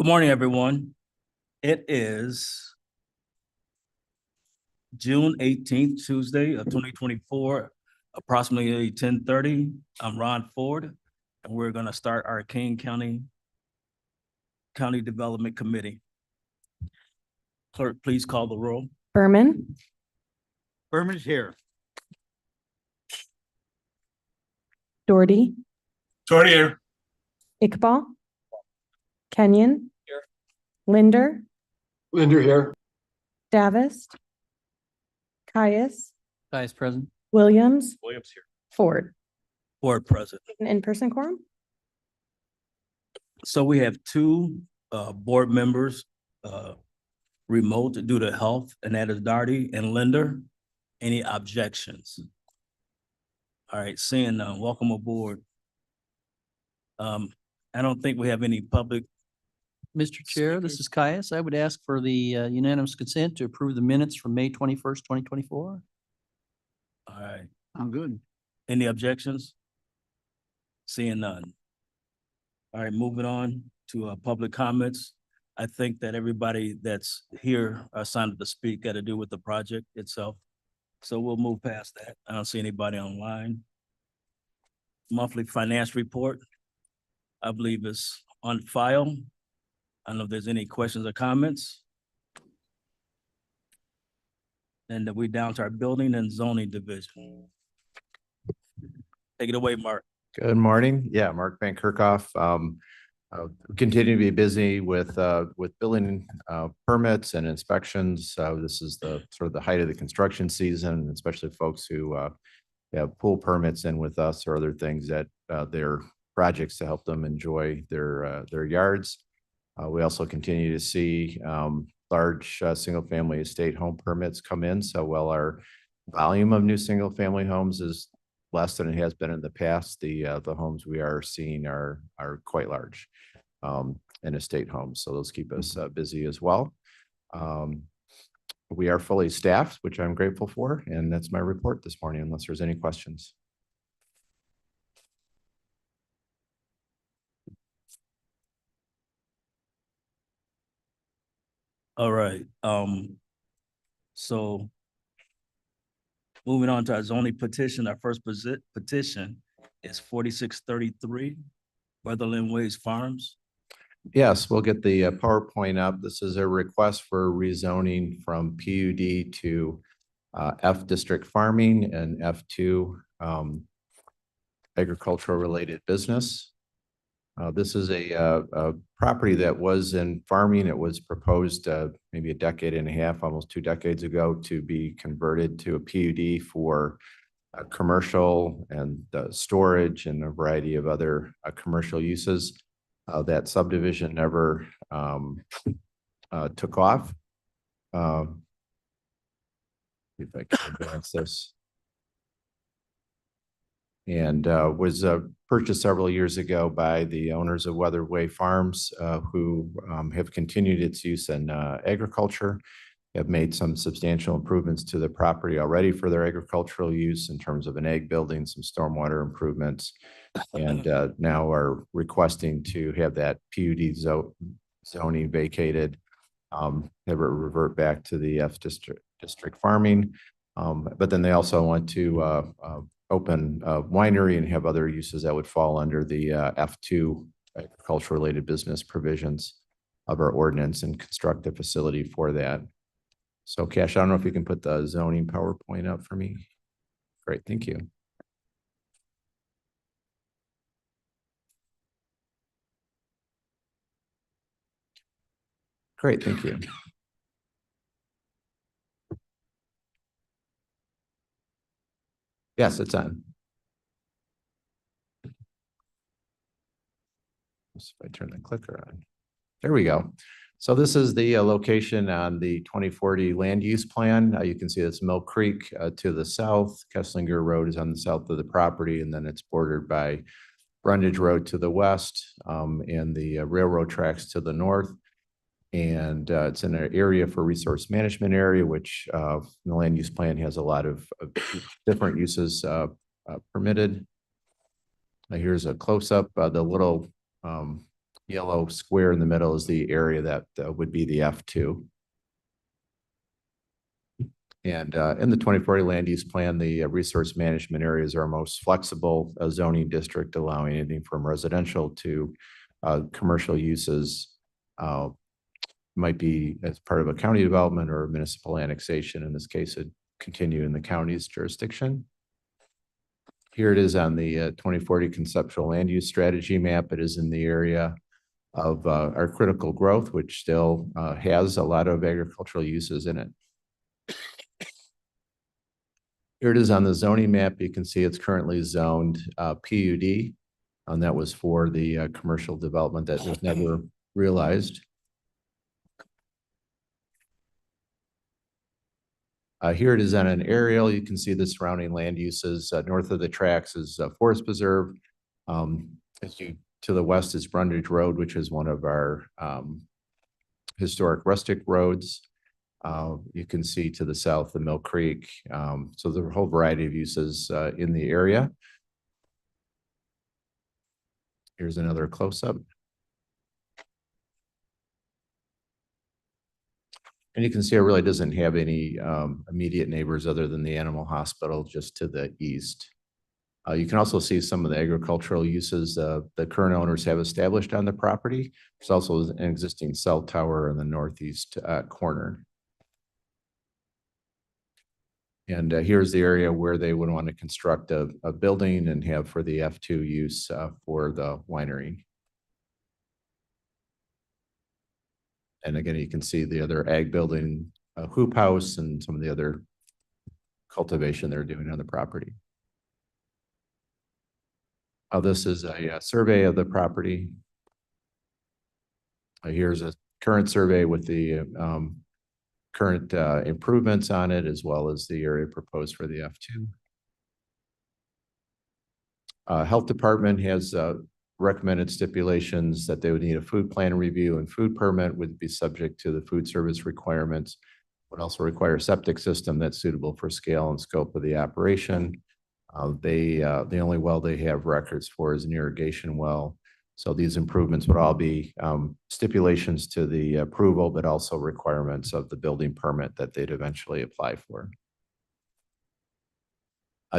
Good morning, everyone. It is June 18th, Tuesday of 2024, approximately 10:30. I'm Ron Ford, and we're going to start our Kane County Development Committee. Clerk, please call the roll. Berman, Berman's here. Doherty, Doherty here. Iqbal, Kenyon. Here. Linder, Linder here. Davis, Caius, Vice President. Williams, Williams here. Ford. Board President. An in-person quorum? So we have two board members remote due to health, and that is Doherty and Linder. Any objections? All right, seeing none, welcome aboard. I don't think we have any public. Mr. Chair, this is Caius. I would ask for the unanimous consent to approve the minutes from May 21st, 2024. All right, I'm good. any objections? Seeing none. All right, moving on to public comments. I think that everybody that's here signed up to speak got to do with the project itself. So we'll move past that. I don't see anybody online. Monthly finance report, I believe, is on file. I don't know if there's any questions or comments. And then we down to our building and zoning division. Take it away, Mark. Good morning. Yeah, Mark Van Kerkhoff. Continue to be busy with building permits and inspections. This is the sort of the height of the construction season, especially folks who have pool permits in with us or other things that their projects to help them enjoy their yards. We also continue to see large single-family estate home permits come in. So while our volume of new single-family homes is less than it has been in the past, the homes we are seeing are quite large in estate homes. So those keep us busy as well. We are fully staffed, which I'm grateful for, and that's my report this morning, unless there's any questions. All right, so moving on to our zoning petition, our first petition is 4633 Weatherland Ways Farms. Yes, we'll get the PowerPoint up. This is a request for rezoning from PUD to F district farming and F2 agricultural related business. This is a property that was in farming. It was proposed maybe a decade and a half, almost 2 decades ago, to be converted to a PUD for commercial and storage and a variety of other commercial uses. That subdivision never took off. If I can advance this. And was purchased several years ago by the owners of Weatherway Farms, who have continued its use in agriculture, have made some substantial improvements to the property already for their agricultural use in terms of an ag building, some stormwater improvements, and now are requesting to have that PUD zoning vacated, have it revert back to the F district farming. But then they also want to open a winery and have other uses that would fall under the F2 agriculture related business provisions of our ordinance and construct a facility for that. So Cash, I don't know if you can put the zoning PowerPoint up for me. Great, thank you. Great, thank you. Yes, it's on. If I turn the clicker on. There we go. So this is the location on the 2040 land use plan. You can see it's Mill Creek to the south. Kesslinger Road is on the south of the property, and then it's bordered by Brundage Road to the west and the railroad tracks to the north. And it's in an area for resource management area, which the land use plan has a lot of different uses permitted. Here's a close up, the little Yellow square in the middle is the area that would be the F2. And in the 2040 land use plan, the resource management areas are most flexible zoning district, allowing anything from residential to commercial uses. Might be as part of a county development or municipal annexation. In this case, it continue in the county's jurisdiction. Here it is on the 2040 conceptual land use strategy map. It is in the area of our critical growth, which still has a lot of agricultural uses in it. Here it is on the zoning map. You can see it's currently zoned PUD, and that was for the commercial development that was never realized. Here it is on an aerial. You can see the surrounding land uses. North of the tracks is Forest Preserve. To the west is Brundage Road, which is one of our historic rustic roads. You can see to the south, the Mill Creek. So there are a whole variety of uses in the area. Here's another close-up. And you can see it really doesn't have any immediate neighbors other than the animal hospital just to the east. You can also see some of the agricultural uses the current owners have established on the property. There's also an existing cell tower in the northeast corner. And here's the area where they would want to construct a building and have for the F2 use for the winery. And again, you can see the other ag building, hoop house, and some of the other cultivation they're doing on the property. This is a survey of the property. Here's a current survey with the current improvements on it, as well as the area proposed for the F2. Health Department has recommended stipulations that they would need a food plan review, and food permit would be subject to the food service requirements. Would also require a septic system that's suitable for scale and scope of the operation. The only well they have records for is an irrigation well. So these improvements would all be stipulations to the approval, but also requirements of the building permit that they'd eventually apply for.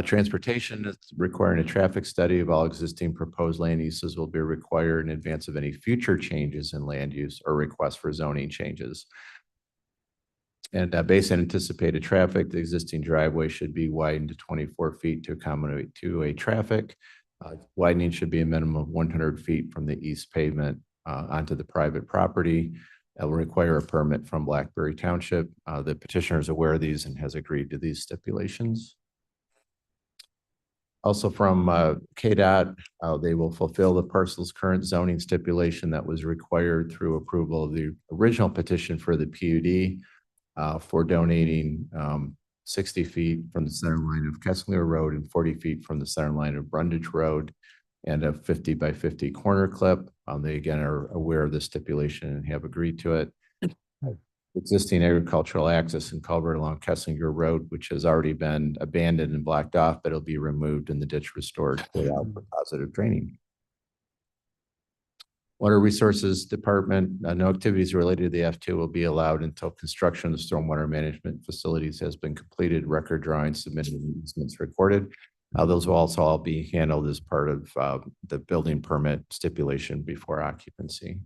Transportation is requiring a traffic study of all existing proposed land uses will be required in advance of any future changes in land use or requests for zoning changes. And based on anticipated traffic, the existing driveway should be widened to 24 feet to accommodate two-way traffic. Widening should be a minimum of 100 feet from the east pavement onto the private property. That will require a permit from Blackberry Township. The petitioner is aware of these and has agreed to these stipulations. Also from KDOT, they will fulfill the parcel's current zoning stipulation that was required through approval of the original petition for the PUD for donating 60 feet from the center line of Kessler Road and 40 feet from the center line of Brundage Road, and a 50 by 50 corner clip. They again are aware of the stipulation and have agreed to it. Existing agricultural access and culvert along Kesslinger Road, which has already been abandoned and blocked off, but it'll be removed and the ditch restored for positive draining. Water Resources Department, no activities related to the F2 will be allowed until construction of the stormwater management facilities has been completed, record drawings submitted, and easements recorded. Those will also all be handled as part of the building permit stipulation before occupancy.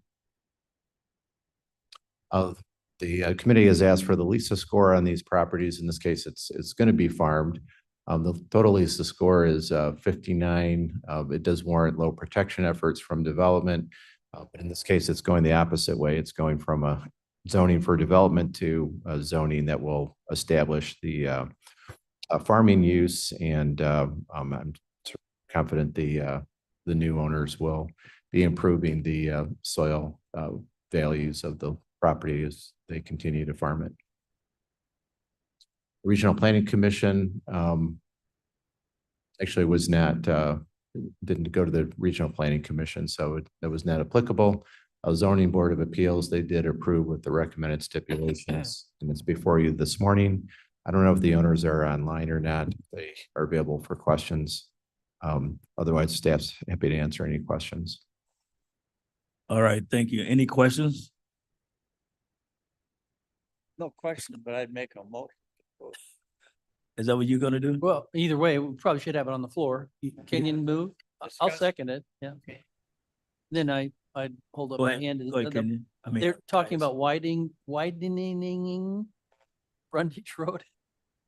The committee has asked for the LISA score on these properties. In this case, it's going to be farmed. The total LISA score is 59. It does warrant low protection efforts from development. But in this case, it's going the opposite way. It's going from a zoning for development to a zoning that will establish the farming use. And I'm confident the new owners will be improving the soil values of the property as they continue to farm it. Regional Planning Commission actually was not didn't go to the Regional Planning Commission, so that was not applicable. Zoning Board of Appeals, they did approve with the recommended stipulations, and it's before you this morning. I don't know if the owners are online or not. They are available for questions. Otherwise, staff's happy to answer any questions. All right, thank you. Any questions? No question, but I'd make a motion. Is that what you're gonna do? Well, either way, we probably should have it on the floor. Can you move? I'll Discuss. second it, yeah. Then I'd hold up Go my ahead, hand. go ahead, Kenny. I mean, They're talking guys. about widening Brundage Road,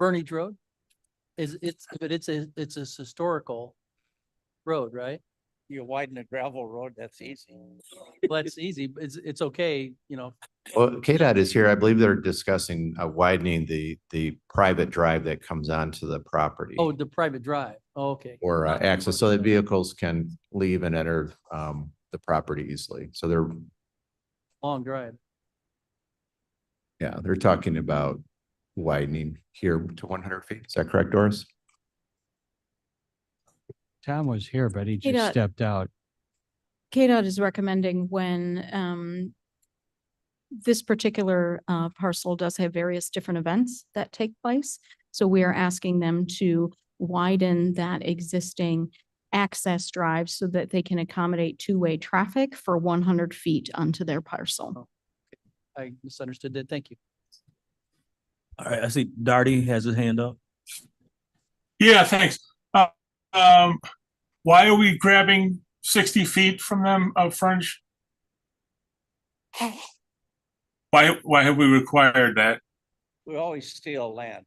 Burnage Road. But it's a historical road, right? You widen a gravel road, that's easy. Well, that's easy, but it's okay, you know. Well, KDOT is here. I believe they're discussing widening the private drive that comes onto the property. Oh, the private drive. Oh, okay. Or Not- access so that vehicles can leave and enter the property easily. So they're, Long drive. yeah, they're talking about widening here to 100 feet. Is that correct, Doris? Tom was here, but he KDOT just stepped out. KDOT is recommending when this particular parcel does have various different events that take place. So we are asking them to widen that existing access drive so that they can accommodate two-way traffic for 100 feet onto their parcel. I misunderstood that. Thank you. All right, I see Darty has his hand up. Yeah, thanks. Why are we grabbing 60 feet from them of frontage? Why have we required that? We always steal land.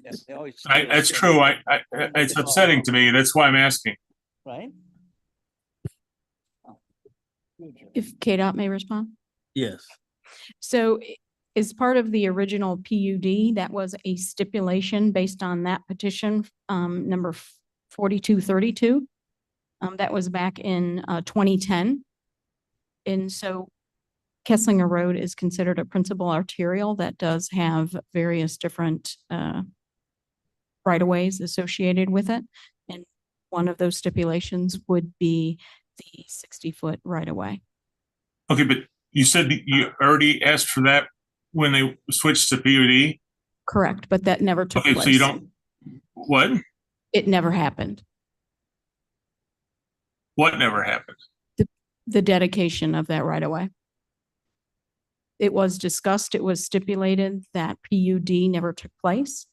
Yes, they always That's steal true. land, It's upsetting to me. That's why I'm asking. Right? If KDOT may respond. Yes. So as part of the original PUD, that was a stipulation based on that petition, number 4232. That was back in 2010. And so Kesslinger Road is considered a principal arterial that does have various different right-of-ways associated with it. And one of those stipulations would be the 60-foot right-of-way. Okay, but you said that you already asked for that when they switched to PUD? Correct, but that never took Okay, place. so you don't, what? It never happened. What never happened? The dedication of that right away. It was discussed, it was stipulated that PUD never took place.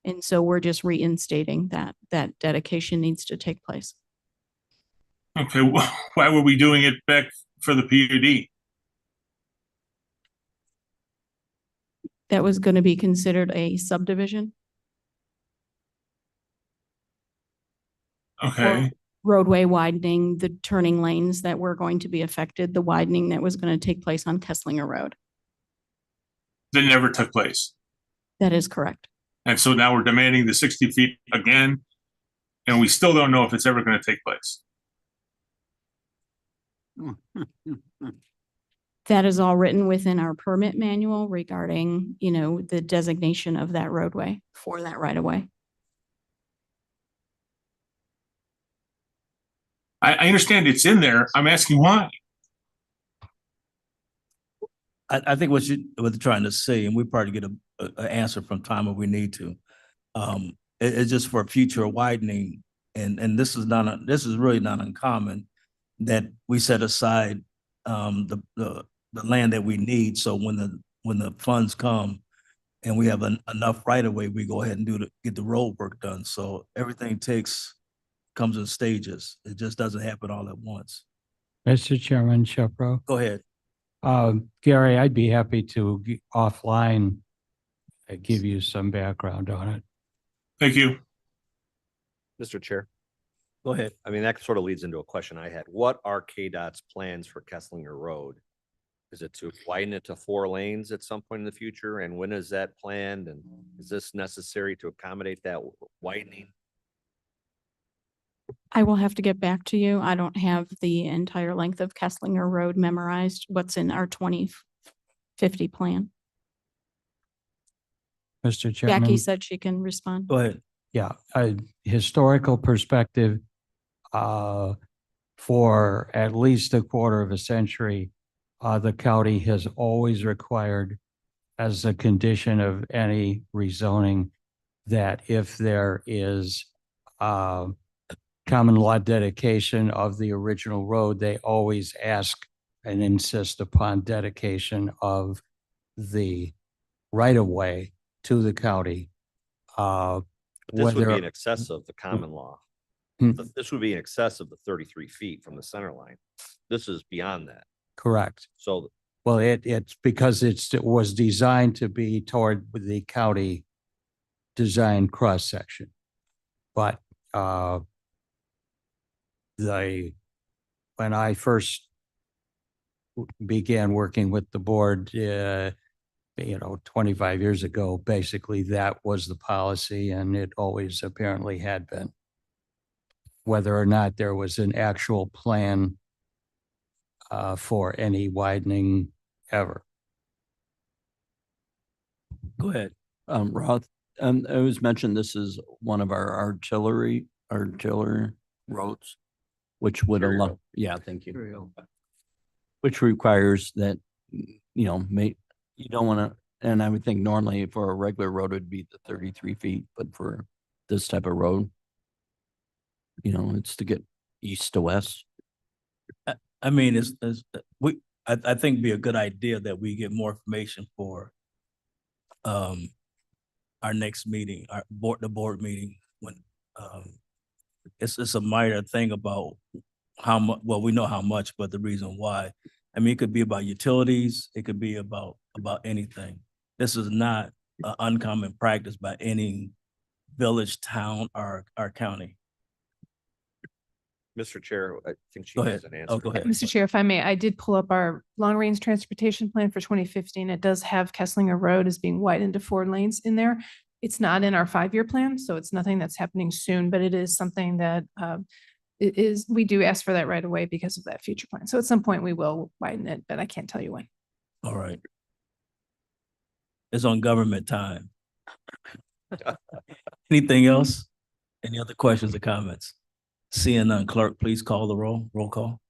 And so we're just reinstating that dedication needs to take place. Okay, why were we doing it back for the PUD? That was going to be considered a subdivision. Okay, Roadway widening, the turning lanes that were going to be affected, the widening that was going to take place on Kesslinger Road. that never took place. That is correct. And so now we're demanding the 60 feet again, and we still don't know if it's ever going to take place. That is all written within our permit manual regarding, you know, the designation of that roadway for that right of way. I understand it's in there. I'm asking why. I think what they're trying to say, and we probably get an answer from Tom if we need to. It's just for future widening, and this is really not uncommon that we set aside the land that we need. So when the funds come and we have enough right of way, we go ahead and get the road work done. So everything comes in stages. It just doesn't happen all at once. Mr. Chairman, Shepro. Go ahead. Gary, I'd be happy to offline give you some background on it. Thank you. Mr. Chair, Go ahead. I mean, that sort of leads into a question I had. What are KDOT's plans for Kesslinger Road? Is it to widen it to 4 lanes at some point in the future? And when is that planned? And is this necessary to accommodate that widening? I will have to get back to you. I don't have the entire length of Kesslinger Road memorized. What's in our 2050 plan? Mr. Chairman. Jackie said she can respond. Go ahead. Yeah, a historical perspective, for at least a quarter of a century, the county has always required as a condition of any rezoning that if there is, common law dedication of the original road, they always ask and insist upon dedication of the right of way to the county. This would be in Whether, excess of the common law. Hmm. This would be in excess of the 33 feet from the center line. This is beyond that. correct. So Well, it's because it was designed to be toward the county design cross section. But, when I first began working with the board, 25 years ago, basically that was the policy and it always apparently had been. Whether or not there was an actual plan for any widening ever. Go ahead. Roth, it was mentioned this is one of our artillery roads, which would Arterial. allow, yeah, thank you. Which requires that, you don't want to, and I would think normally for a regular road, it'd be the 33 feet, but for this type of road, it's to get east to west. I mean, I think it'd be a good idea that we get more information for our next meeting, the board meeting, when it's a minor thing about how much, well, we know how much, but the reason why. I mean, it could be about utilities, it could be about anything. This is not an uncommon practice by any village, town, or county. Mr. Chair, I think she Go has ahead. an Oh, answer. go ahead. Mr. Chair, if I may, I did pull up our long-range transportation plan for 2015. It does have Kesslinger Road as being widened to 4 lanes in there. It's not in our 5-year plan, so it's nothing that's happening soon, but it is something that we do ask for that right away because of that future plan. So at some point we will widen it, but I can't tell you when. All right. It's on government time. Anything else? Any other questions or comments? Seeing none, clerk, please call the roll. Roll call.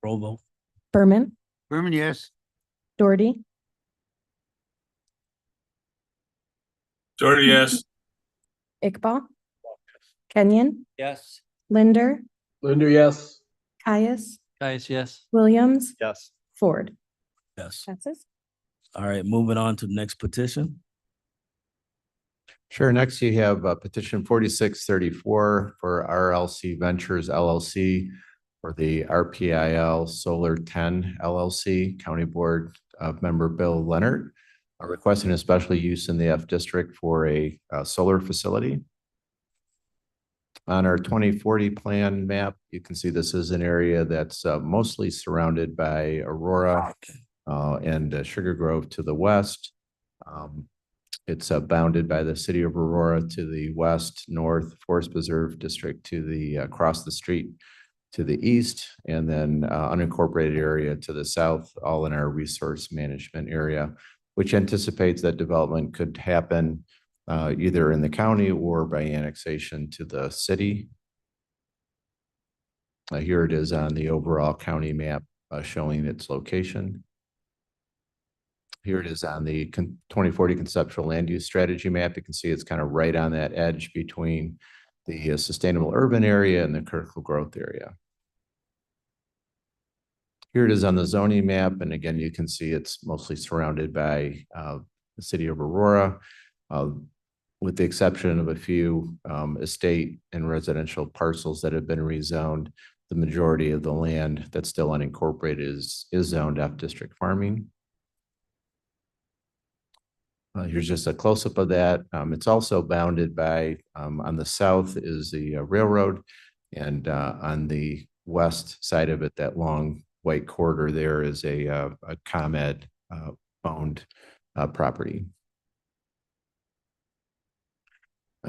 Roll vote. Berman, Berman, yes. Doherty, Doherty, yes. Iqbal, Kenyon, Yes. Linder, Linder, yes. Caius, Guys, yes. Williams, Yes. Ford. Yes. Passes. All right, moving on to the next petition. Sure. Next, you have petition 4634 for RLC Ventures LLC for the RPIL Solar 10 LLC, County Board Member Bill Leonard, requesting a special use in the F District for a solar facility. On our 2040 plan map, you can see this is an area that's mostly surrounded by Aurora and Sugar Grove to the west. It's bounded by the city of Aurora to the west, north, Forest Preserve District to the across the street to the east, and then unincorporated area to the south, all in our resource management area, which anticipates that development could happen either in the county or by annexation to the city. Here it is on the overall county map showing its location. Here it is on the 2040 conceptual land use strategy map. You can see it's kind of right on that edge between the sustainable urban area and the critical growth area. Here it is on the zoning map. And again, you can see it's mostly surrounded by the city of Aurora, with the exception of a few estate and residential parcels that have been rezoned. The majority of the land that's still unincorporated is zoned F district farming. Here's just a close-up of that. It's also bounded by, on the south is the railroad, and on the west side of it, that long white corridor there is a ComEd owned property.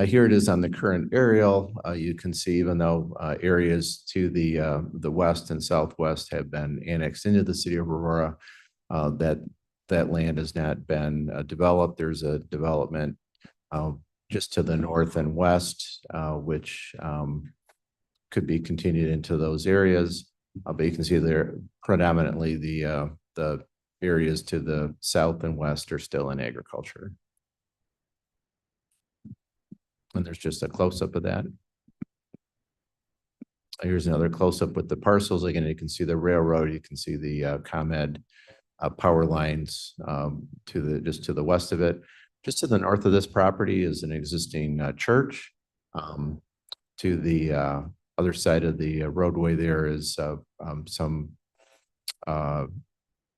Here it is on the current aerial. You can see even though areas to the west and southwest have been annexed into the city of Aurora, that land has not been developed. There's a development just to the north and west, which could be continued into those areas. But you can see there predominantly the areas to the south and west are still in agriculture. And there's just a close-up of that. Here's another close-up with the parcels. Again, you can see the railroad, you can see the ComEd power lines just to the west of it. Just to the north of this property is an existing church. To the other side of the roadway there is some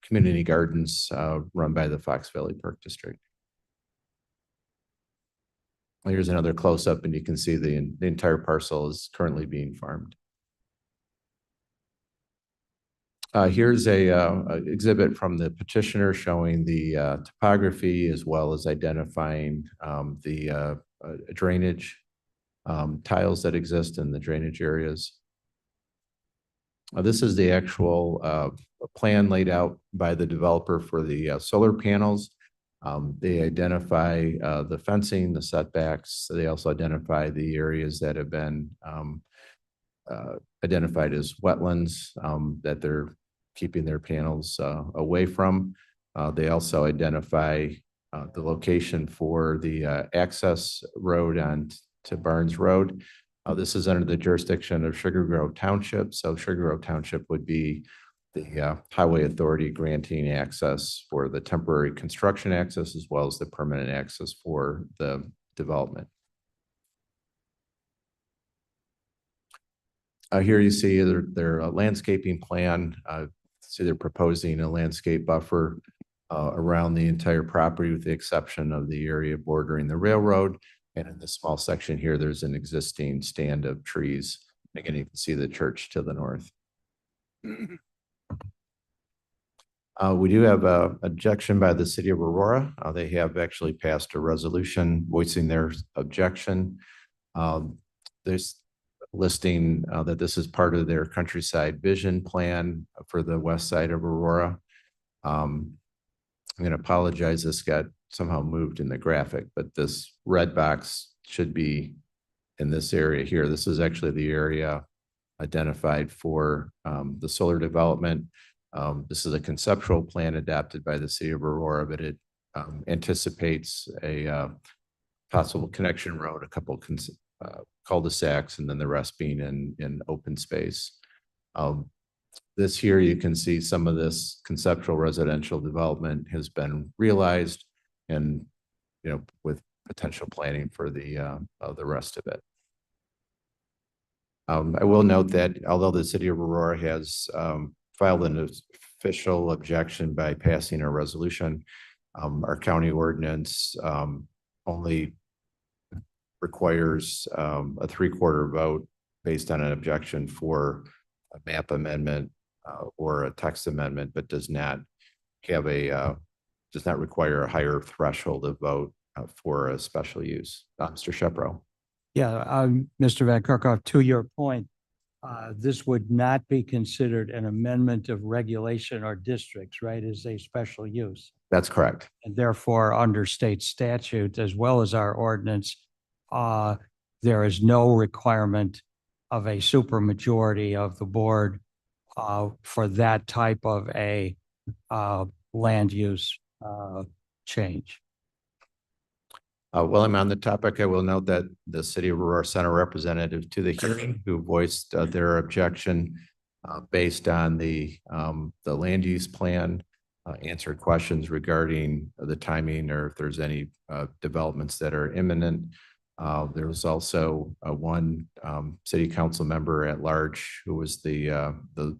community gardens run by the Fox Valley Park District. Here's another close-up, and you can see the entire parcel is currently being farmed. Here's a exhibit from the petitioner showing the topography as well as identifying the drainage tiles that exist in the drainage areas. This is the actual plan laid out by the developer for the solar panels. They identify the fencing, the setbacks. They also identify the areas that have been identified as wetlands that they're keeping their panels away from. They also identify the location for the access road on to Barnes Road. This is under the jurisdiction of Sugar Grove Township. So Sugar Grove Township would be the highway authority granting access for the temporary construction access as well as the permanent access for the development. Here you see their landscaping plan. See they're proposing a landscape buffer around the entire property with the exception of the area bordering the railroad. And in this small section here, there's an existing stand of trees. Again, you can see the church to the north. We do have an objection by the city of Aurora. They have actually passed a resolution voicing their objection. There's listing that this is part of their countryside vision plan for the west side of Aurora. I'm going to apologize. This got somehow moved in the graphic, but this red box should be in this area here. This is actually the area identified for the solar development. This is a conceptual plan adapted by the city of Aurora, but it anticipates a possible connection road, a couple cul-de-sacs, and then the rest being in open space. This here, you can see some of this conceptual residential development has been realized and, you know, with potential planning for the rest of it. I will note that although the city of Aurora has filed an official objection by passing a resolution, our county ordinance only requires a 3/4 vote based on an objection for a map amendment or a text amendment, but does not have does not require a higher threshold of vote for a special use. Mr. Shepro. Yeah, Mr. Van Kerkhoff, to your point, this would not be considered an amendment of regulation or districts, right? Is a special use. That's correct. And therefore, under state statute, as well as our ordinance, there is no requirement of a supermajority of the board for that type of a land use change. While I'm on the topic, I will note that the city of Aurora sent a representative to the hearing who voiced their objection based on the land use plan, answered questions regarding the timing or if there's any developments that are imminent. There was also one city council member at large who was the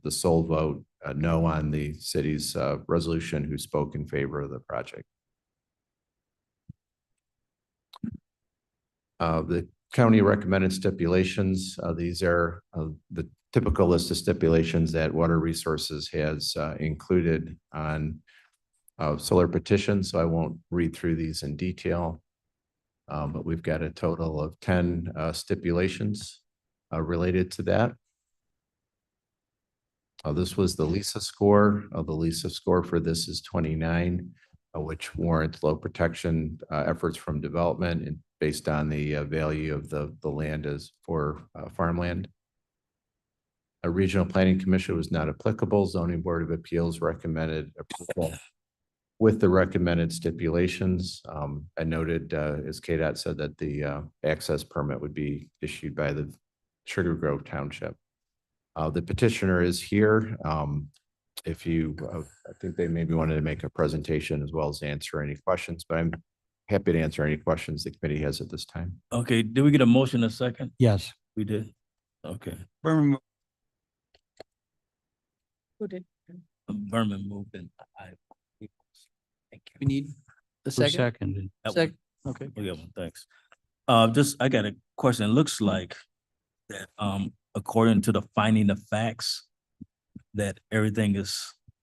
sole vote no on the city's resolution who spoke in favor of the project. The county recommended stipulations. These are the typical list of stipulations that Water Resources has included on solar petitions. So I won't read through these in detail, but we've got a total of 10 stipulations related to that. This was the LISA score. The LISA score for this is 29, which warrants low protection efforts from development and based on the value of the land as for farmland. A regional planning commission was not applicable. Zoning Board of Appeals recommended approval with the recommended stipulations. I noted, as KDOT said, that the access permit would be issued by the Sugar Grove Township. The petitioner is here. If you, I think they maybe wanted to make a presentation as well as answer any questions, but I'm happy to answer any questions the committee has at this time. Okay, did we get a motion a second? Yes. We did. Okay. Berman, Berman moved in. We need the who second. seconded? Okay, we got one, thanks. I got a question. It looks like that, according to the finding of facts, that everything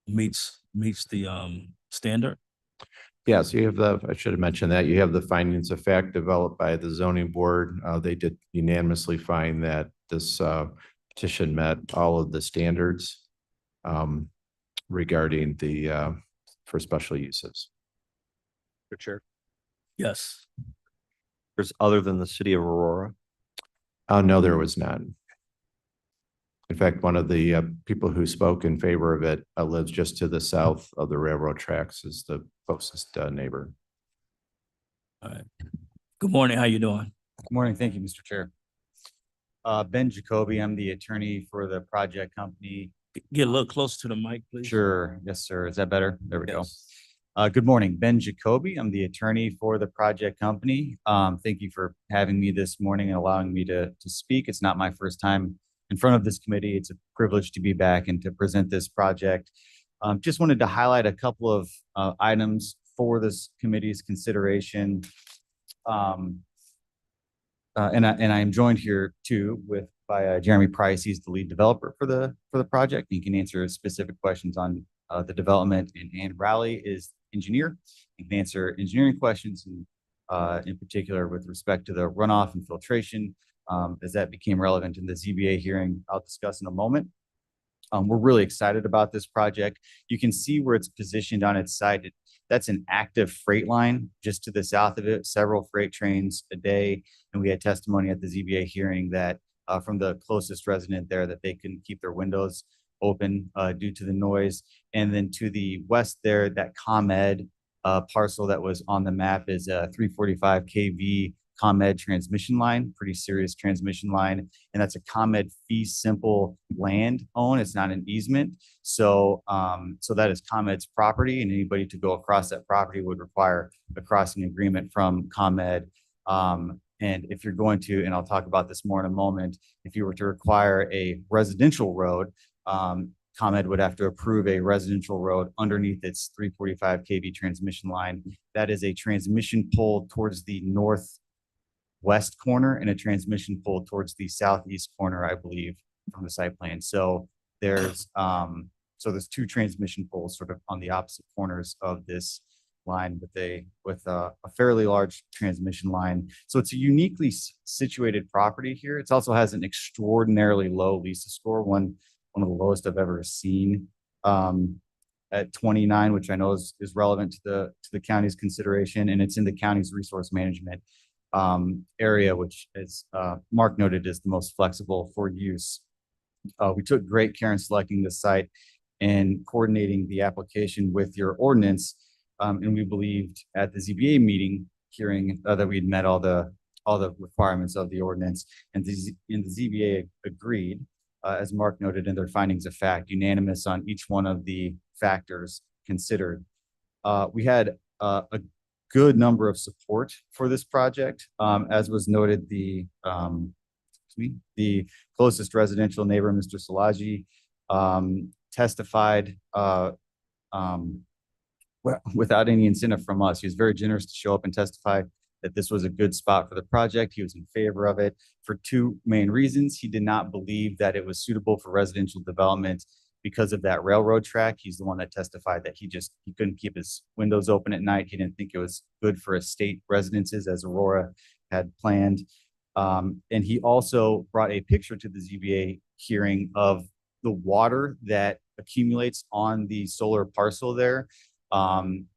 meets the, standard. Yeah, so you have I should have mentioned that you have the findings of fact developed by the zoning board. They did unanimously find that this petition met all of the standards regarding for special uses. Mr. Chair, Yes. there's other than the city of Aurora. Oh, no, there was none. In fact, one of the people who spoke in favor of it lives just to the south of the railroad tracks, is the closest neighbor. All right. Good morning. How you doing? Good morning. Thank you, Mr. Chair. Ben Jacoby, I'm the attorney for the project company. Get a little closer to the mic, please. Sure. Yes, sir. Is that better? There we go. Yes. Good morning, Ben Jacoby. I'm the attorney for the project company. Thank you for having me this morning and allowing me to speak. It's not my first time in front of this committee. It's a privilege to be back and to present this project. Just wanted to highlight a couple of items for this committee's consideration. And I am joined here too by Jeremy Price. He's the lead developer for the project. He can answer specific questions on the development, and Ann Rowley is engineer. He can answer engineering questions, and in particular with respect to the runoff and filtration, as that became relevant in the ZBA hearing I'll discuss in a moment. We're really excited about this project. You can see where it's positioned on its site. That's an active freight line just to the south of it, several freight trains a day. And we had testimony at the ZBA hearing that from the closest resident there that they couldn't keep their windows open due to the noise. And then to the west there, that ComEd parcel that was on the map is a 345 kV ComEd transmission line, pretty serious transmission line. And that's a ComEd fee simple land own. It's not an easement. So that is ComEd's property, and anybody to go across that property would require a crossing agreement from ComEd. And if you're going to, and I'll talk about this more in a moment, if you were to require a residential road, ComEd would have to approve a residential road underneath its 345 kV transmission line. That is a transmission pole towards the northwest corner and a transmission pole towards the southeast corner, I believe, from the site plan. So there's two transmission poles sort of on the opposite corners of this line with a fairly large transmission line. So it's a uniquely situated property here. It also has an extraordinarily low LISA score, one of the lowest I've ever seen, at 29, which I know is relevant to the county's consideration, and it's in the county's resource management area, which is Mark noted is the most flexible for use. We took great care in selecting the site and coordinating the application with your ordinance. And we believed at the ZBA meeting hearing that we had met all the requirements of the ordinance, and the ZBA agreed, as Mark noted in their findings of fact, unanimous on each one of the factors considered. We had a good number of support for this project. As was noted, the closest residential neighbor, Mr. Salaji, testified without any incentive from us. He was very generous to show up and testify that this was a good spot for the project. He was in favor of it for two main reasons. He did not believe that it was suitable for residential development because of that railroad track. He's the one that testified that he couldn't keep his windows open at night. He didn't think it was good for estate residences as Aurora had planned. And he also brought a picture to the ZBA hearing of the water that accumulates on the solar parcel there.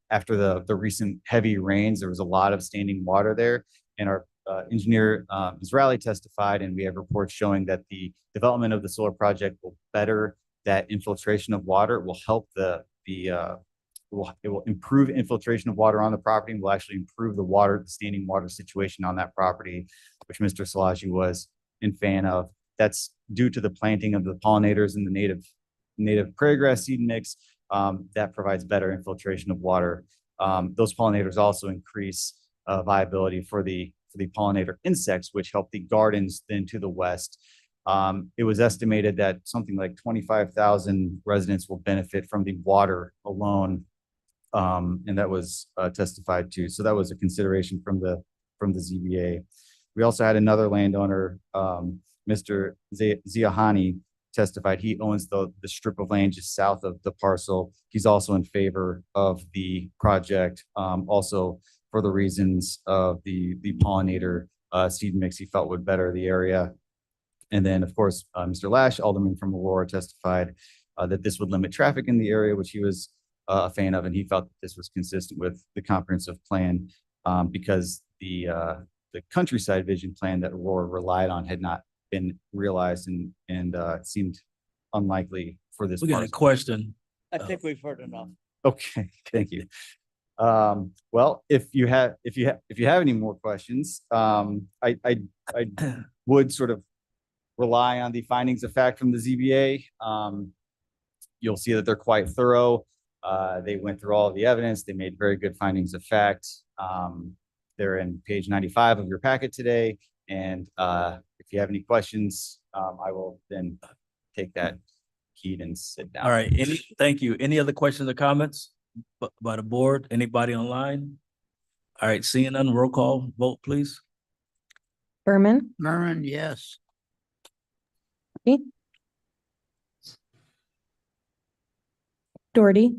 After the recent heavy rains, there was a lot of standing water there, and our engineer, Ms. Rowley, testified, and we have reports showing that the development of the solar project will better that infiltration of water. It will help it will improve infiltration of water on the property, and will actually improve the standing water situation on that property, which Mr. Salaji was in fan of. That's due to the planting of the pollinators in the native prairie grass seed mix. That provides better infiltration of water. Those pollinators also increase viability for the pollinator insects, which help the gardens then to the west. It was estimated that something like 25,000 residents will benefit from the water alone. And that was testified to. So that was a consideration from the ZBA. We also had another landowner, Mr. Ziahani, testified. He owns the strip of land just south of the parcel. He's also in favor of the project, also for the reasons of the pollinator seed mix he felt would better the area. And then, of course, Mr. Lash, Alderman from Aurora, testified that this would limit traffic in the area, which he was a fan of, and he felt that this was consistent with the comprehensive plan because the countryside vision plan that Aurora relied on had not been realized and it seemed unlikely for this. We got a question. I think we've heard enough. Okay, thank you. Well, if you have any more questions, I would sort of rely on the findings of fact from the ZBA. You'll see that they're quite thorough. They went through all of the evidence. They made very good findings of fact. They're in page 95 of your packet today. And if you have any questions, I will then take that heed and sit down. All right, thank you. Any other questions or comments by the board? Anybody online? All right, seeing none, roll call vote, please. Berman, Murrin, yes. Doherty,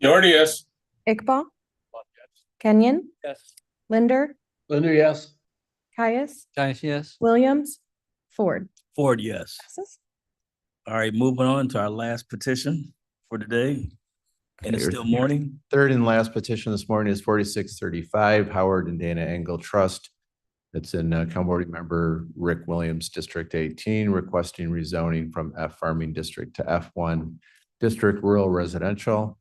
Doherty, yes. Iqbal, Kenyon, Yes. Linder, Linder, yes. Caius, Guys, yes. Williams, Ford. Ford, yes. Passes. All right, moving on to our last petition for today. And it's Okay, still morning. Third and last petition this morning is 4635 Howard and Dana Engel Trust. It's in County Member Rick Williams, District 18, requesting rezoning from F Farming District to F1 District Rural Residential.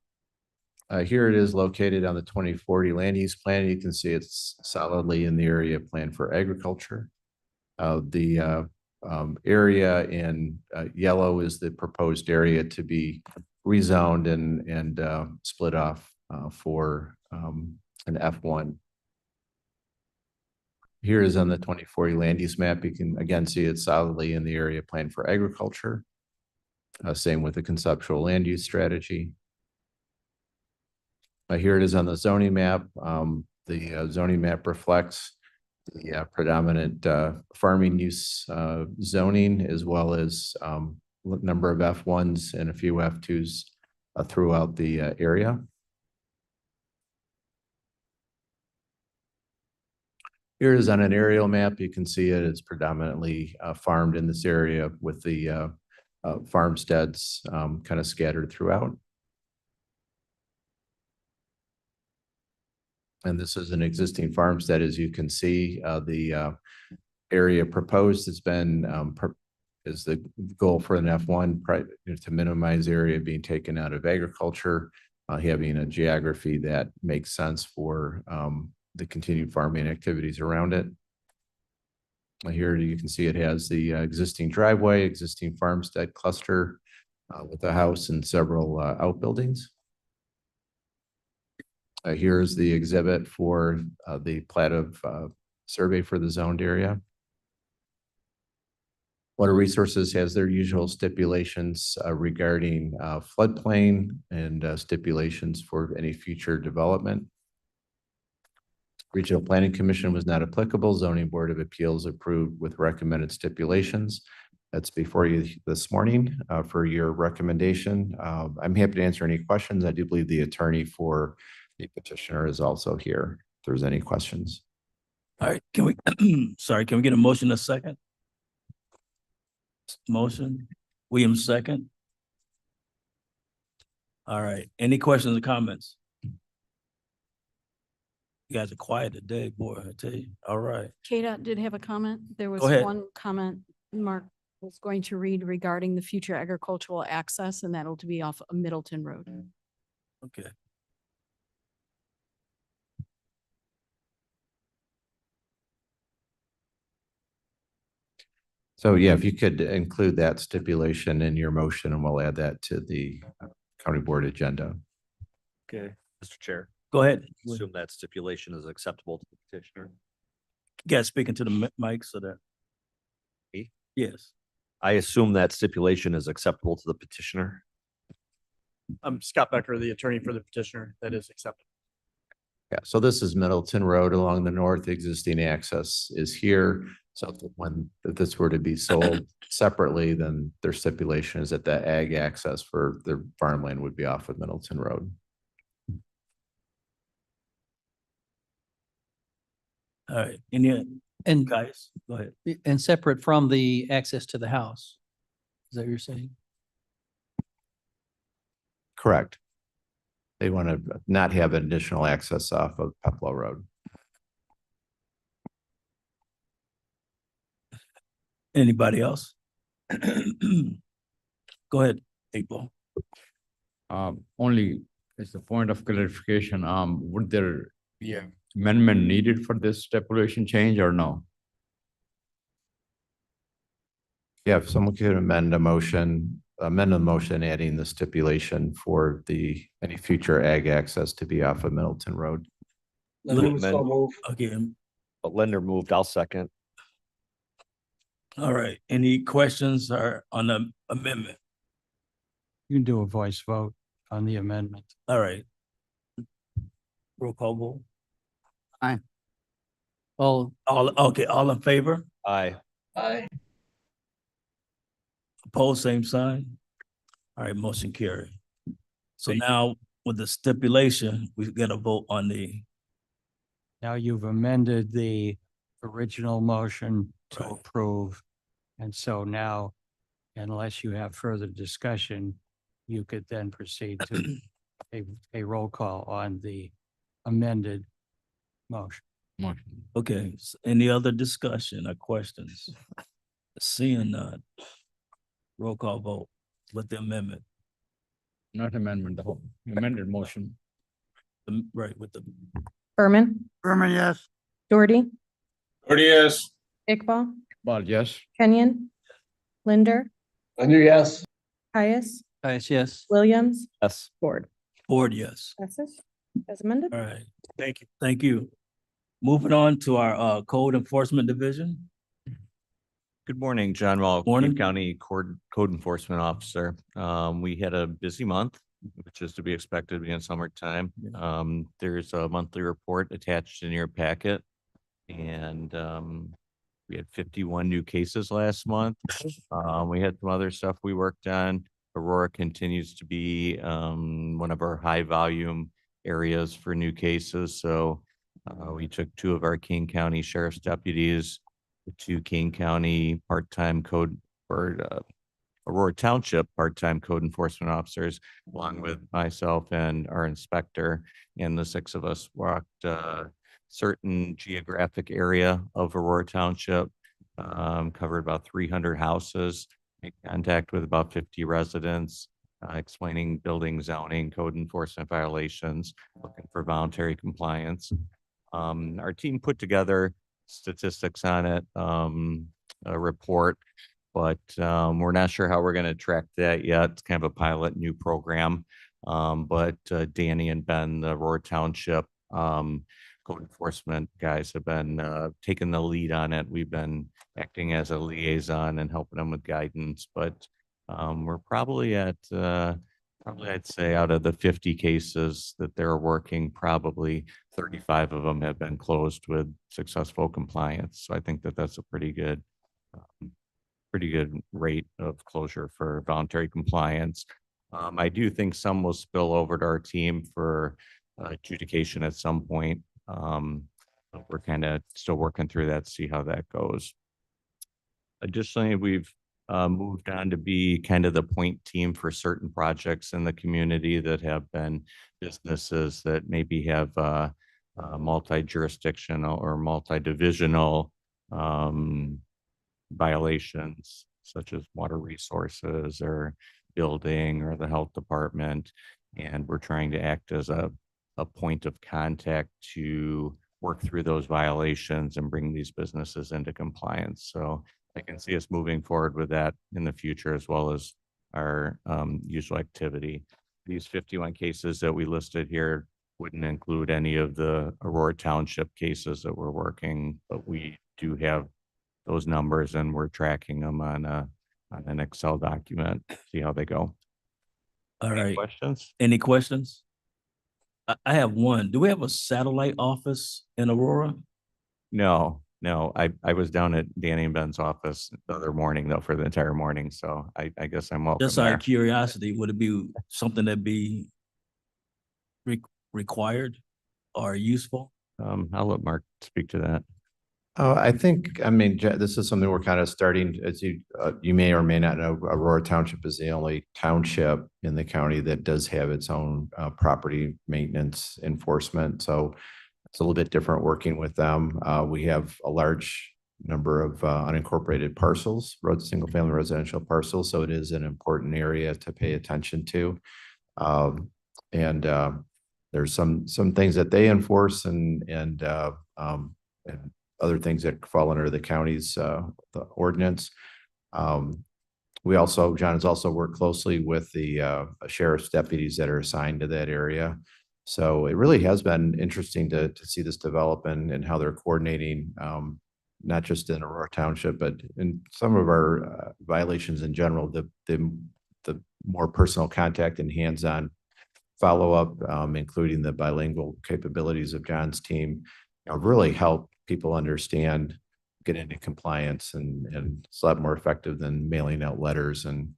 Here it is located on the 2040 land use plan. You can see it's solidly in the area planned for agriculture. The area in yellow is the proposed area to be rezoned and split off for an F1. Here is on the 2040 land use map. You can again see it's solidly in the area planned for agriculture. Same with the conceptual land use strategy. Here it is on the zoning map. The zoning map reflects the predominant farming use zoning, as well as number of F1s and a few F2s throughout the area. Here it is on an aerial map. You can see it is predominantly farmed in this area with the farmsteads kind of scattered throughout. And this is an existing farmstead. As you can see, the area proposed has been is the goal for an F1 to minimize area being taken out of agriculture, having a geography that makes sense for the continued farming activities around it. Here you can see it has the existing driveway, existing farmstead cluster with a house and several outbuildings. Here's the exhibit for the plat of survey for the zoned area. Water Resources has their usual stipulations regarding floodplain and stipulations for any future development. Regional Planning Commission was not applicable. Zoning Board of Appeals approved with recommended stipulations. That's before you this morning for your recommendation. I'm happy to answer any questions. I do believe the attorney for the petitioner is also here. If there's any questions. All right, can we, sorry, can we get a motion a second? Motion, Williams second. All right, any questions or comments? You guys are quiet today, boy, I tell you. All right. KDOT did have a comment. There was Go ahead. one comment Mark was going to read regarding the future agricultural access, and that'll to be off of Middleton Road. Okay. So yeah, if you could include that stipulation in your motion and we'll add that to the county board agenda. Okay, Mr. Chair, go ahead. assume that stipulation is acceptable to the petitioner. Yeah, speaking to the mic so that. Me? Yes. I assume that stipulation is acceptable to the petitioner. I'm Scott Becker, the attorney for the petitioner. That is acceptable. Yeah, so this is Middleton Road along the north. Existing access is here. So when if this were to be sold separately, then their stipulation is that the ag access for the farmland would be off of Middleton Road. All right, any And, guys, go ahead. and separate from the access to the house. Is that what you're saying? Correct. They want to not have additional access off of Peplow Road. Anybody else? Go ahead, April. Only as a point of clarification, would there be an amendment needed for this stipulation change or no? Yeah, if someone could amend the motion, adding the stipulation for any future ag access to be off of Middleton Road. Again, But Lender moved, I'll second. all right, any questions or on the amendment? You can do a voice vote on the amendment. All right. Roll call vote. Well, Okay, all in favor? Aye. Opposed, same sign. All right, motion carried. So now with the stipulation, we get a vote on the, Now you've amended the original motion to Right. approve. And so now, unless you have further discussion, you could then proceed to a roll call on the amended motion. okay, any other discussion or questions? Seeing none. Roll call vote with the amendment, Not amendment, the whole amended motion. right, with the, Berman, Berman, yes. Doherty, yes. Iqbal, But yes, Kenyon, Linder, Yes. Caius, yes. Williams, Yes. Ford. board, yes. Passes as amended. All right, thank you. Thank you. Moving on to our code enforcement division. Good morning, John Wall, Morning. Kane County Code Enforcement Officer. We had a busy month, which is to be expected being summertime. There's a monthly report attached in your packet. And we had 51 new cases last month. We had some other stuff we worked on. Aurora continues to be one of our high volume areas for new cases. So we took 2 of our King County Sheriff's deputies, 2 King County part-time code or Aurora Township part-time code enforcement officers, along with myself and our inspector. And the 6 of us walked certain geographic area of Aurora Township, covered about 300 houses, made contact with about 50 residents, explaining building zoning, code enforcement violations, looking for voluntary compliance. Our team put together statistics on it, a report, but we're not sure how we're going to track that yet. It's kind of a pilot new program. But Danny and Ben, the Aurora Township code enforcement guys, have been taking the lead on it. We've been acting as a liaison and helping them with guidance, but we're probably at I'd say out of the 50 cases that they're working, probably 35 of them have been closed with successful compliance. So I think that that's a pretty good rate of closure for voluntary compliance. I do think some will spill over to our team for adjudication at some point. But we're kind of still working through that, see how that goes. Additionally, we've moved on to be kind of the point team for certain projects in the community that have been businesses that maybe have multi-jurisdictional or multi-divisional violations, such as water resources or building or the health department. And we're trying to act as a point of contact to work through those violations and bring these businesses into compliance. So I can see us moving forward with that in the future as well as our usual activity. These 51 cases that we listed here wouldn't include any of the Aurora Township cases that we're working, but we do have those numbers and we're tracking them on an Excel document, see how they go. All Any right. questions? Any questions? I have one. Do we have a satellite office in Aurora? No, I was down at Danny and Ben's office the other morning though, for the entire morning. So I guess I'm welcome Just out there. of curiosity, would it be something that be required or useful? I'll let Mark speak to that. I think, I mean, this is something we're kind of starting, as you may or may not know, Aurora Township is the only township in the county that does have its own property maintenance enforcement. So it's a little bit different working with them. We have a large number of unincorporated parcels, single-family residential parcels. So it is an important area to pay attention to. And there's some things that they enforce and other things that fall under the county's the ordinance. We also, John has also worked closely with the sheriff's deputies that are assigned to that area. So it really has been interesting to see this develop and how they're coordinating, not just in Aurora Township, but in some of our violations in general, the more personal contact and hands-on follow-up, including the bilingual capabilities of John's team, really help people understand, get into compliance, and it's a lot more effective than mailing out letters and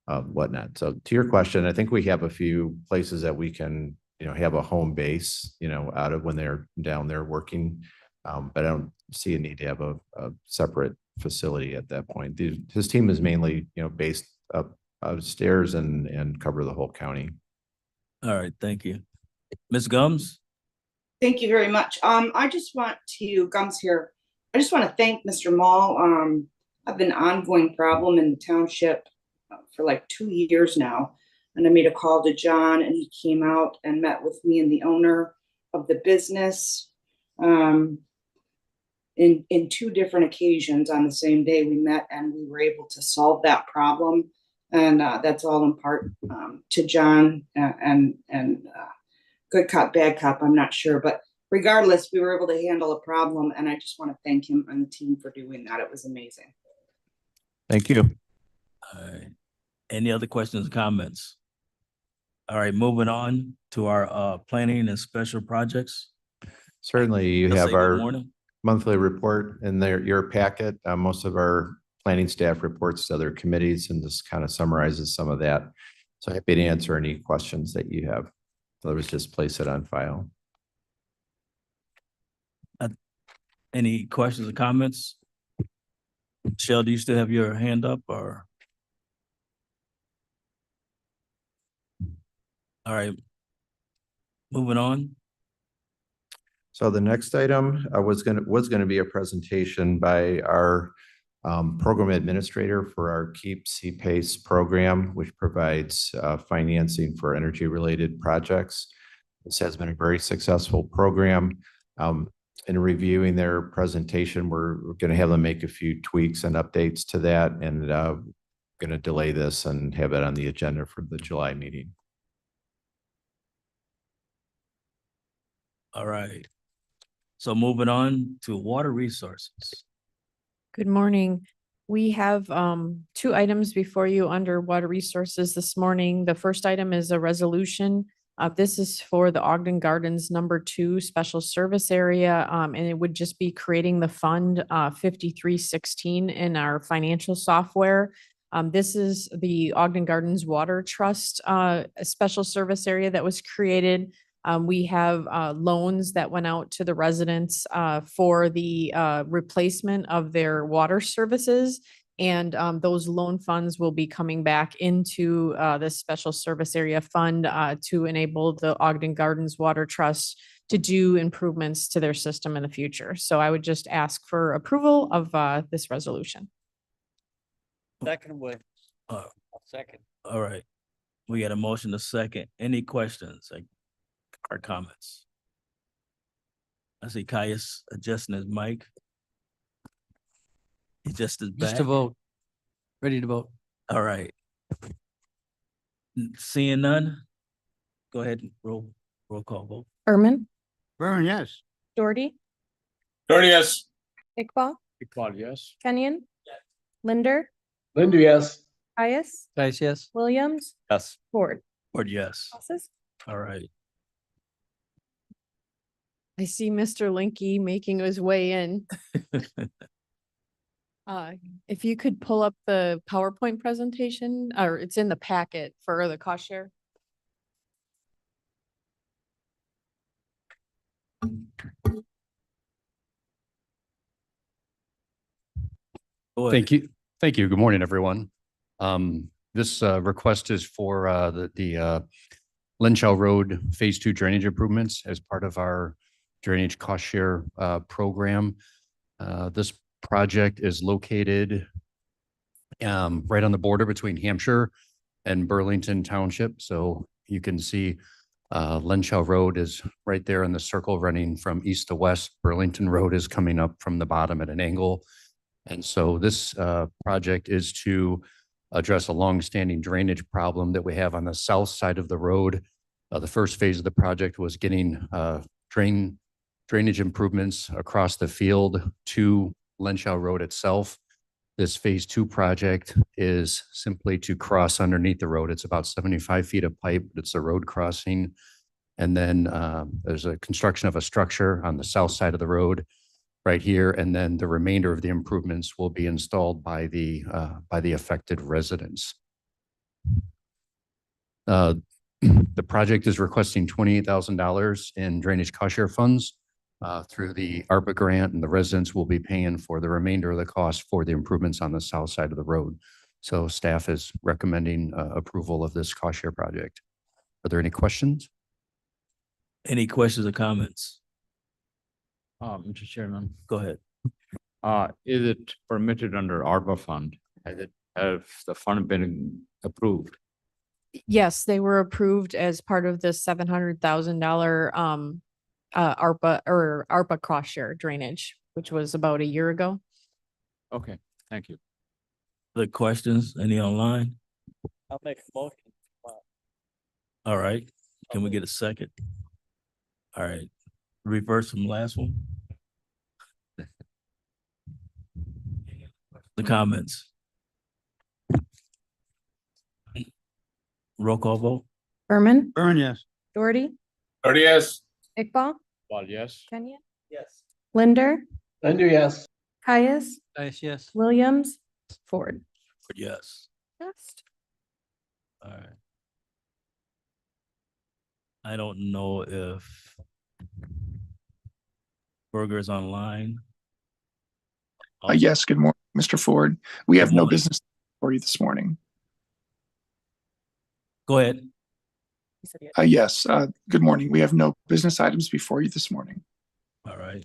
whatnot. So to your question, I think we have a few places that we can, have a home base, out of when they're down there working. But I don't see a need to have a separate facility at that point. His team is mainly, based upstairs and cover the whole county. All right, thank you. Ms. Gums? Thank you very much. I just want to, Gums here, I just want to thank Mr. Mall. I've been an ongoing problem in the township for like 2 years now. And I made a call to John and he came out and met with me and the owner of the business. In 2 different occasions on the same day we met and we were able to solve that problem. And that's all in part to John and good cop, bad cop, I'm not sure. But regardless, we were able to handle a problem. And I just want to thank him and the team for doing that. It was amazing. Thank you. All right. Any other questions or comments? All right, moving on to our planning and special projects. Certainly, you Let's have say good our morning. monthly report in your packet. Most of our planning staff reports to other committees and just kind of summarizes some of that. So happy to answer any questions that you have. Otherwise, just place it on file. Any questions or comments? Michelle, do you still have your hand up or? All right. Moving on. So the next item was going to be a presentation by our program administrator for our Keep CPACE program, which provides financing for energy-related projects. This has been a very successful program. In reviewing their presentation, we're going to have them make a few tweaks and updates to that, and going to delay this and have it on the agenda for the July meeting. All right. So moving on to water resources. Good morning. We have 2 items before you under water resources this morning. The first item is a resolution. This is for the Ogden Gardens #2 special service area. And it would just be creating the fund 5316 in our financial software. This is the Ogden Gardens Water Trust special service area that was created. We have loans that went out to the residents for the replacement of their water services. And those loan funds will be coming back into this special service area fund to enable the Ogden Gardens Water Trust to do improvements to their system in the future. So I would just ask for approval of this resolution. Second way. Second. All right. We got a motion to second. Any questions or comments? I see Caius adjusting his mic. He just is Just back. to vote. Ready to vote. All right. Seeing none, go ahead and roll call vote. Berman, Burn, yes. Doherty, Doherty, yes. Iqbal, Iqbal, yes. Kenyon. Linder, Linder, yes. Caius, Guys, yes. Williams, Yes. Ford. Or yes. Passes. All right. I see Mr. Linky making his way in. If you could pull up the PowerPoint presentation, or it's in the packet for the cost share. Go ahead. Thank you. Thank you. Good morning, everyone. This request is for the Lenshaw Road Phase 2 drainage improvements as part of our drainage cost share program. This project is located right on the border between Hampshire and Burlington Township. So you can see Lenshaw Road is right there in the circle running from east to west. Burlington Road is coming up from the bottom at an angle. And so this project is to address a longstanding drainage problem that we have on the south side of the road. The first phase of the project was getting drainage improvements across the field to Lenshaw Road itself. This phase 2 project is simply to cross underneath the road. It's about 75 feet of pipe. It's a road crossing. And then there's a construction of a structure on the south side of the road right here. And then the remainder of the improvements will be installed by the affected residents. The project is requesting $28,000 in drainage cost share funds through the ARPA grant, and the residents will be paying for the remainder of the cost for the improvements on the south side of the road. So staff is recommending approval of this cost share project. Are there any questions? Any questions or comments? Mr. Chairman, Go ahead. is it permitted under ARPA fund? Have the fund been approved? Yes, they were approved as part of the $700,000 ARPA cross share drainage, which was about a year ago. Okay, thank you. The questions, any online? I'll make a motion. All right. Can we get a second? All right. Reverse from last one. The comments. Roll call vote. Berman, Burn, yes. Doherty, Doherty, yes. Iqbal, Iqbal, yes. Kenyon. Yes. Linder, Linder, yes. Caius, Guys, yes. Williams, Ford. Yes. Yes. All right. I don't know if Berger is online. Yes, good morning, Mr. Ford. We have Good no morning. business for you this morning. Go ahead. Yes, good morning. We have no business items before you this morning. All right.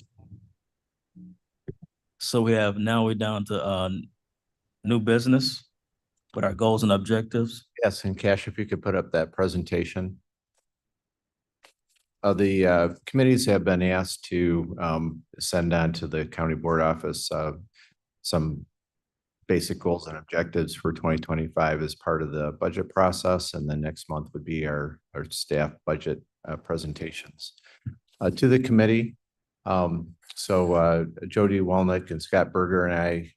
So we're down to new business with our goals and objectives. Yes, and Cash, if you could put up that presentation. The committees have been asked to send on to the county board office some basic goals and objectives for 2025 as part of the budget process. And then next month would be our staff budget presentations to the committee. So Jody Walnick and Scott Berger and I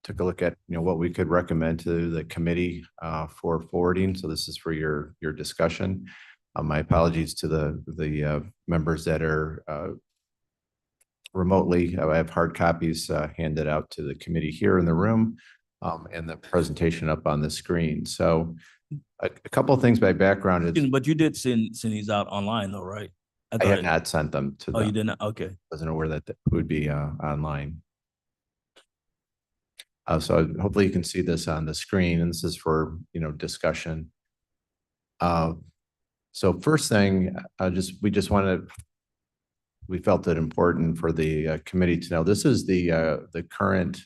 took a look at what we could recommend to the committee for forwarding. So this is for your discussion. My apologies to the members that are remotely. I have hard copies handed out to the committee here in the room and the presentation up on the screen. So a couple of things by background is But you did send these out online though, right? I thought had not sent them to Oh, you them. did not? Okay. Wasn't aware that that would be online. So hopefully you can see this on the screen, and this is for discussion. So first thing, we felt it important for the committee to know, this is the current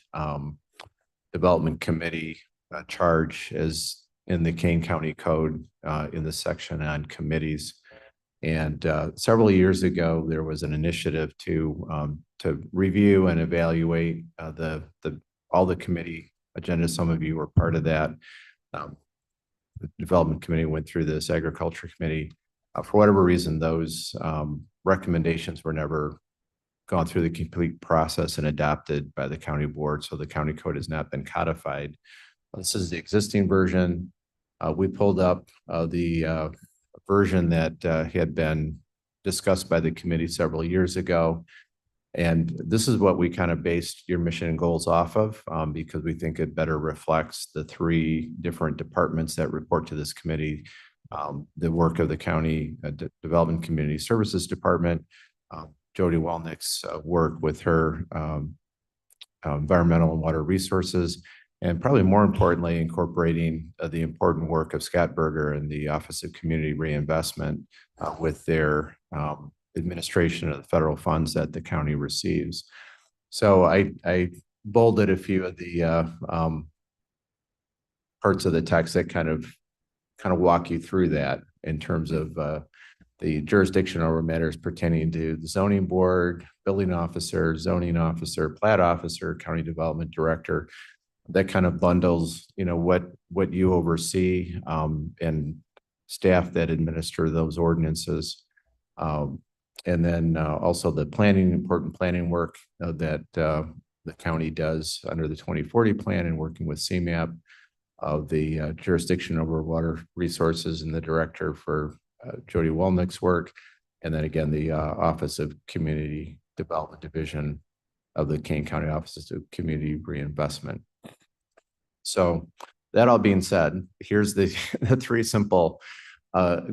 development committee charge as in the Kane County Code in the section on committees. And several years ago, there was an initiative to review and evaluate all the committee agendas. Some of you were part of that. The Development Committee went through this, Agriculture Committee. For whatever reason, those recommendations were never gone through the complete process and adopted by the county board. So the county code has not been codified. This is the existing version. We pulled up the version that had been discussed by the committee several years ago. And this is what we kind of based your mission and goals off of, because we think it better reflects the three different departments that report to this committee. The work of the County Development Community Services Department, Jody Welnick's work with her environmental and water resources, and probably more importantly, incorporating the important work of Scott Berger and the Office of Community Reinvestment with their administration of the federal funds that the county receives. So I bolded a few of the parts of the text that kind of walk you through that in terms of the jurisdiction over matters pertaining to the zoning board, building officer, zoning officer, plat officer, county development director. That kind of bundles, what you oversee and staff that administer those ordinances. And then also the important planning work that the county does under the 2040 plan and working with CMAP of the jurisdiction over water resources and the director for Jody Welnick's work. And then again, the Office of Community Development Division of the Kane County Offices of Community Reinvestment. So that all being said, here's the three simple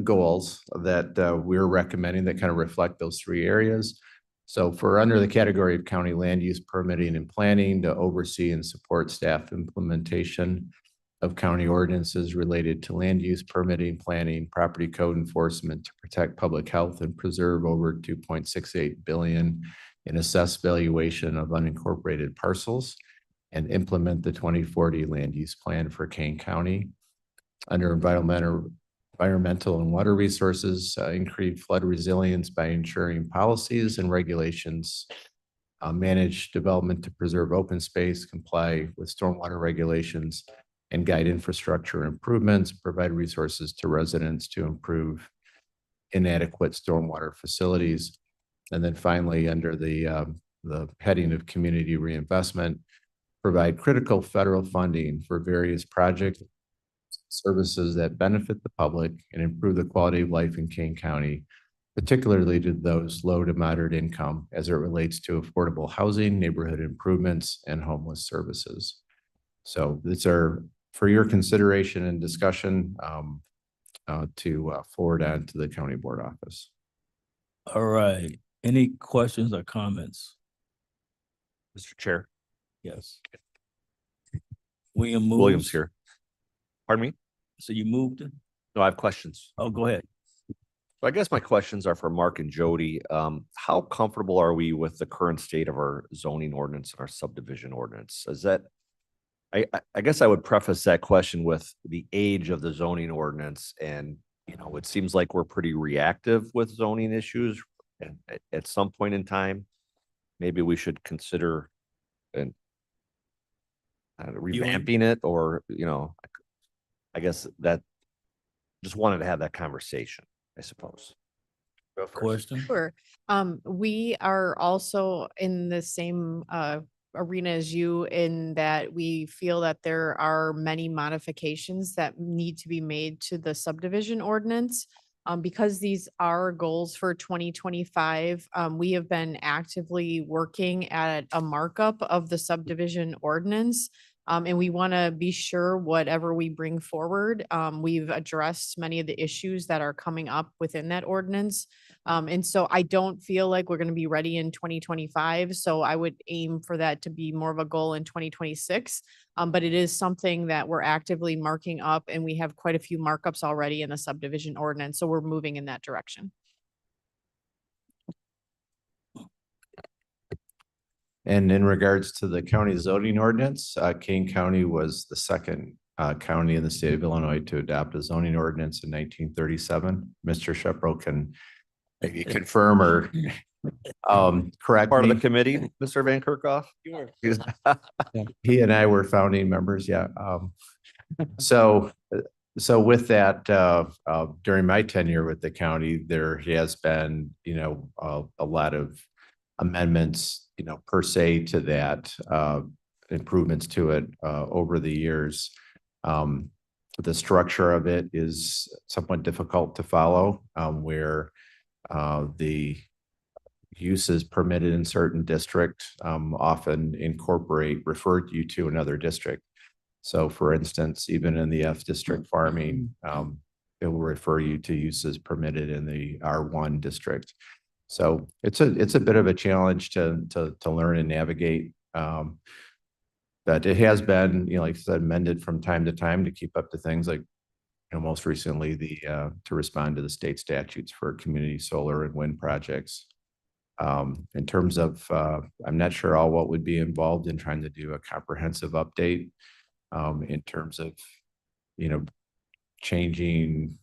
goals that we're recommending that kind of reflect those three areas. So for under the category of county land use permitting and planning, to oversee and support staff implementation of county ordinances related to land use permitting, planning, property code enforcement to protect public health and preserve over 2.68 billion in assessed valuation of unincorporated parcels, and implement the 2040 land use plan for Kane County. Under environmental and water resources, increase flood resilience by ensuring policies and regulations, manage development to preserve open space, comply with stormwater regulations, and guide infrastructure improvements, provide resources to residents to improve inadequate stormwater facilities. And then finally, under the heading of community reinvestment, provide critical federal funding for various projects, services that benefit the public and improve the quality of life in Kane County, particularly to those low to moderate income as it relates to affordable housing, neighborhood improvements, and homeless services. So these are for your consideration and discussion to forward on to the county board office. All right. Any questions or comments? Mr. Chair. Yes. Williams Williams here. Pardon me? So you moved it? No, I have questions. Oh, go ahead. So I guess my questions are for Mark and Jody. How comfortable are we with the current state of our zoning ordinance and our subdivision ordinance? Is that, I guess I would preface that question with the age of the zoning ordinance. And, it seems like we're pretty reactive with zoning issues. And at some point in time, maybe we should consider revamping it, or, I guess that just wanted to have that conversation, I suppose. Question? Sure. We are also in the same arena as you, in that we feel that there are many modifications that need to be made to the subdivision ordinance. Because these are goals for 2025, we have been actively working at a markup of the subdivision ordinance. And we want to be sure whatever we bring forward, we've addressed many of the issues that are coming up within that ordinance. And so I don't feel like we're going to be ready in 2025. So I would aim for that to be more of a goal in 2026. But it is something that we're actively marking up, and we have quite a few markups already in the subdivision ordinance. So we're moving in that direction. And in regards to the county zoning ordinance, Kane County was the second county in the state of Illinois to adopt a zoning ordinance in 1937. Mr. Shepro can maybe confirm or correct Part of the me. committee, Mr. Van Kerkhoff? He and I were founding members, yeah. So with that, during my tenure with the county, there has been, a lot of amendments, per se to that, improvements to it, over the years. The structure of it is somewhat difficult to follow, where the uses permitted in certain districts often refer you to another district. So for instance, even in the F district farming, it will refer you to uses permitted in the R1 district. So it's a bit of a challenge to learn and navigate. But it has been, like I said, amended from time to time to keep up to things like, most recently to respond to the state statutes for community solar and wind projects. In terms of, I'm not sure all what would be involved in trying to do a comprehensive update in terms of, changing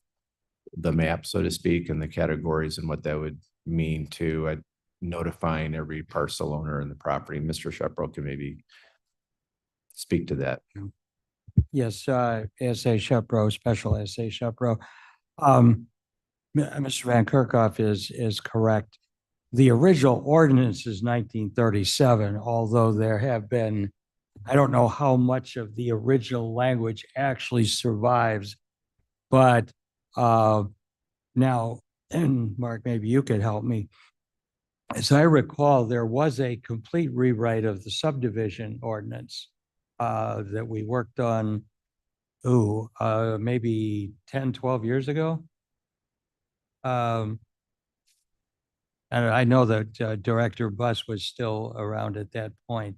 the map, so to speak, and the categories and what that would mean to notifying every parcel owner in the property. Mr. Shepro can maybe speak to that. Yes, S.A. Shepro, Special S.A. Shepro. Mr. Van Kerkhoff is correct. The original ordinance is 1937, although there have been, I don't know how much of the original language actually survives, but now, and Mark, maybe you could help me. As I recall, there was a complete rewrite of the subdivision ordinance that we worked on, maybe 10, 12 years ago. And I know that Director Buss was still around at that point.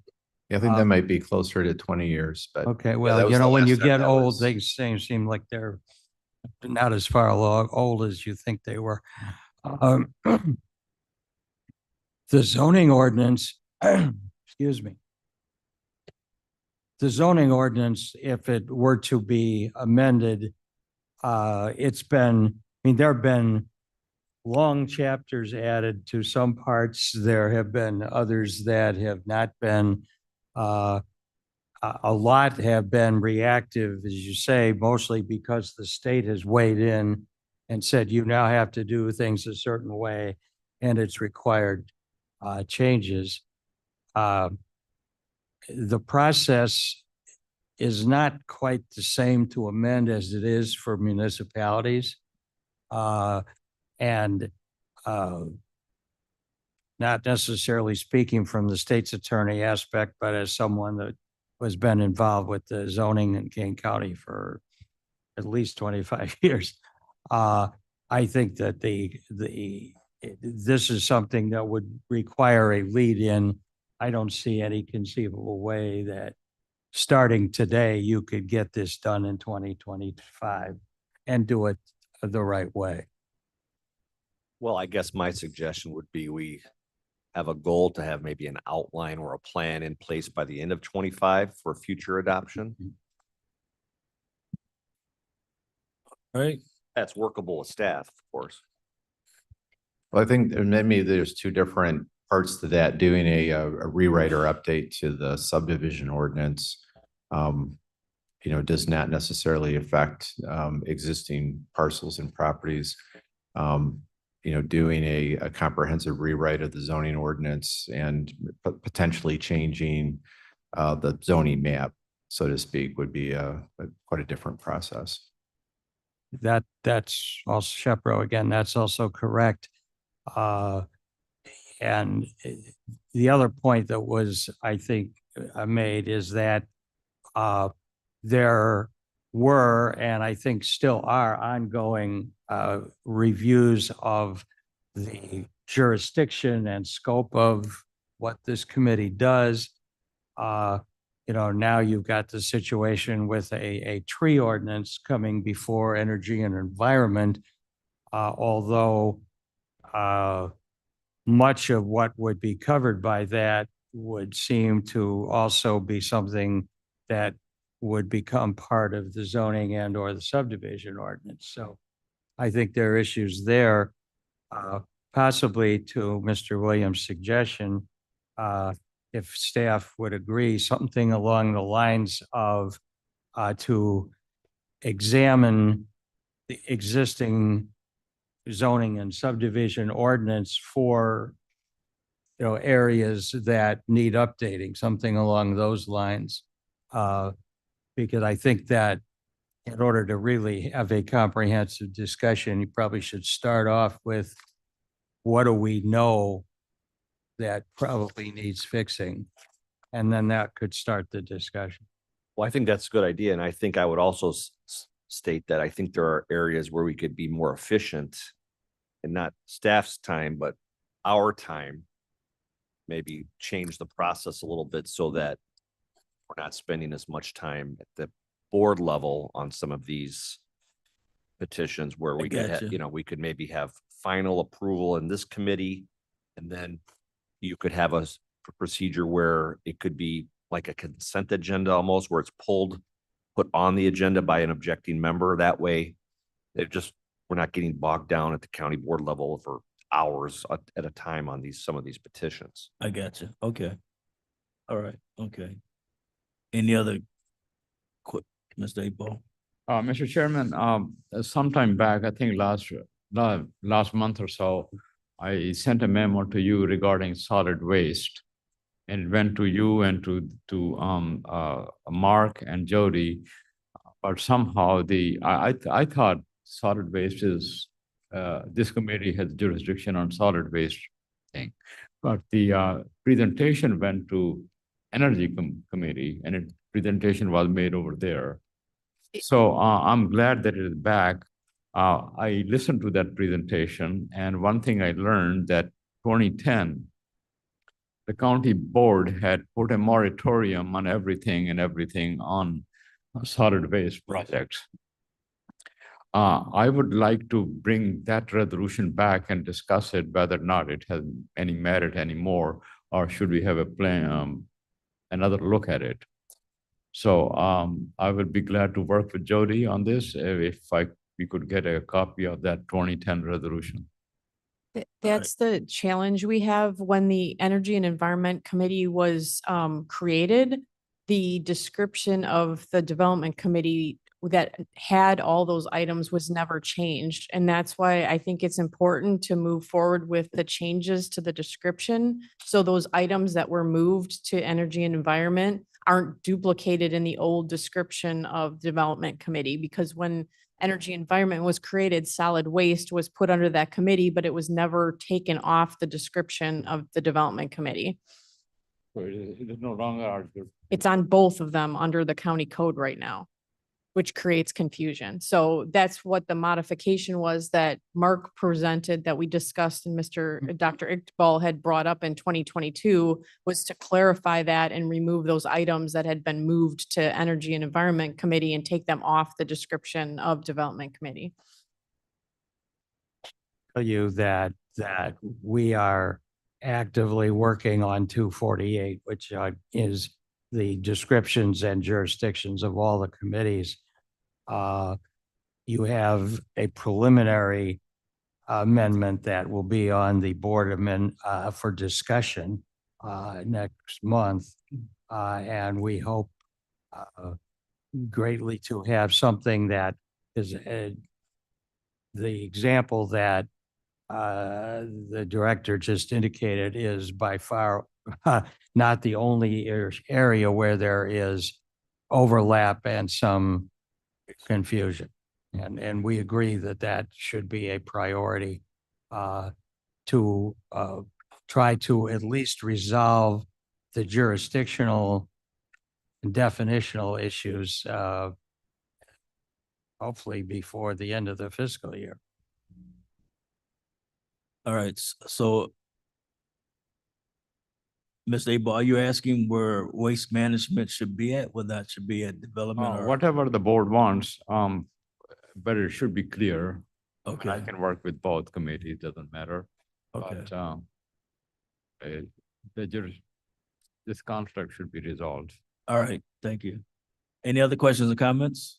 Yeah, I think that might be closer to 20 years, but. Okay, yeah, well, that was the when last you time get that old, was- things seem like they're not as far old as you think they were. The zoning ordinance, excuse me. The zoning ordinance, if it were to be amended, there have been long chapters added to some parts. There have been others that have not been. A lot have been reactive, as you say, mostly because the state has weighed in and said, you now have to do things a certain way, and it's required changes. The process is not quite the same to amend as it is for municipalities. And not necessarily speaking from the state's attorney aspect, but as someone that has been involved with the zoning in Kane County for at least 25 years. I think that this is something that would require a lead in. I don't see any conceivable way that starting today, you could get this done in 2025 and do it the right way. Well, I guess my suggestion would be we have a goal to have maybe an outline or a plan in place by the end of 25 for future adoption. Right. That's workable with staff, of course. Well, I think maybe there's two different parts to that, doing a rewrite or update to the subdivision ordinance. Does not necessarily affect existing parcels and properties. Doing a comprehensive rewrite of the zoning ordinance and potentially changing the zoning map, so to speak, would be quite a different process. That's also Shepro again, that's also correct. And the other point that was, I think, made is that there were, and I think still are, ongoing reviews of the jurisdiction and scope of what this committee does. Now you've got the situation with a tree ordinance coming before Energy and Environment, although much of what would be covered by that would seem to also be something that would become part of the zoning and or the subdivision ordinance. So I think there are issues there. Possibly to Mr. Williams' suggestion, if staff would agree, something along the lines of to examine the existing zoning and subdivision ordinance for, you know, areas that need updating, something along those lines. Because I think that in order to really have a comprehensive discussion, you probably should start off with what do we know that probably needs fixing? And then that could start the discussion. Well, I think that's a good idea. And I think I would also state that I think there are areas where we could be more efficient and not staff's time, but our time. Maybe change the process a little bit so that we're not spending as much time at the board level on some of these petitions where we could, gotcha. you know, we could maybe have final approval in this committee. And then you could have a procedure where it could be like a consent agenda almost, where it's put on the agenda by an objecting member. That way, we're not getting bogged down at the county board level for hours at a time on some of these petitions. I got you. Okay. All right. Okay. Any other quick, Mr. Abel? Mr. Chairman, sometime back, I think last month or so, I sent a memo to you regarding solid waste. And it went to you and to Mark and Jody. But somehow I thought solid waste is, this committee has jurisdiction on solid waste thing. But the presentation went to Energy Committee, and presentation was made over there. So I'm glad that it is back. I listened to that presentation, and one thing I learned that 2010, the county board had put a moratorium on everything on solid waste projects. I would like to bring that resolution back and discuss it, whether or not it has any merit anymore, or should we have a plan, another look at it. So I would be glad to work with Jody on this if we could get a copy of that 2010 resolution. That's the challenge we have. When the Energy and Environment Committee was created, the description of the Development Committee that had all those items was never changed. And that's why I think it's important to move forward with the changes to the description. So those items that were moved to Energy and Environment aren't duplicated in the old description of Development Committee, because when Energy Environment was created, solid waste was put under that committee, but it was never taken off the description of the Development Committee. So it is no longer. It's on both of them under the county code right now, which creates confusion. So that's what the modification was that Mark presented, that we discussed, and Dr. Iqbal had brought up in 2022, was to clarify that and remove those items that had been moved to Energy and Environment Committee and take them off the description of Development Committee. Tell you that we are actively working on 248, which is the descriptions and jurisdictions of all the committees. You have a preliminary amendment that will be on the board for discussion next month. And we hope greatly to have something that is the example that the director just indicated is by far not the only area where there is overlap and some confusion. And we agree that that should be a priority to try to at least resolve the jurisdictional and definitional issues hopefully before the end of the fiscal year. All right, so Mr. Abel, are you asking where waste management should be at, whether that should be at development or? Whatever the board wants, but it should be clear. Okay. I can work with both committees, doesn't matter. Okay. But this conflict should be resolved. All right, thank you. Any other questions or comments?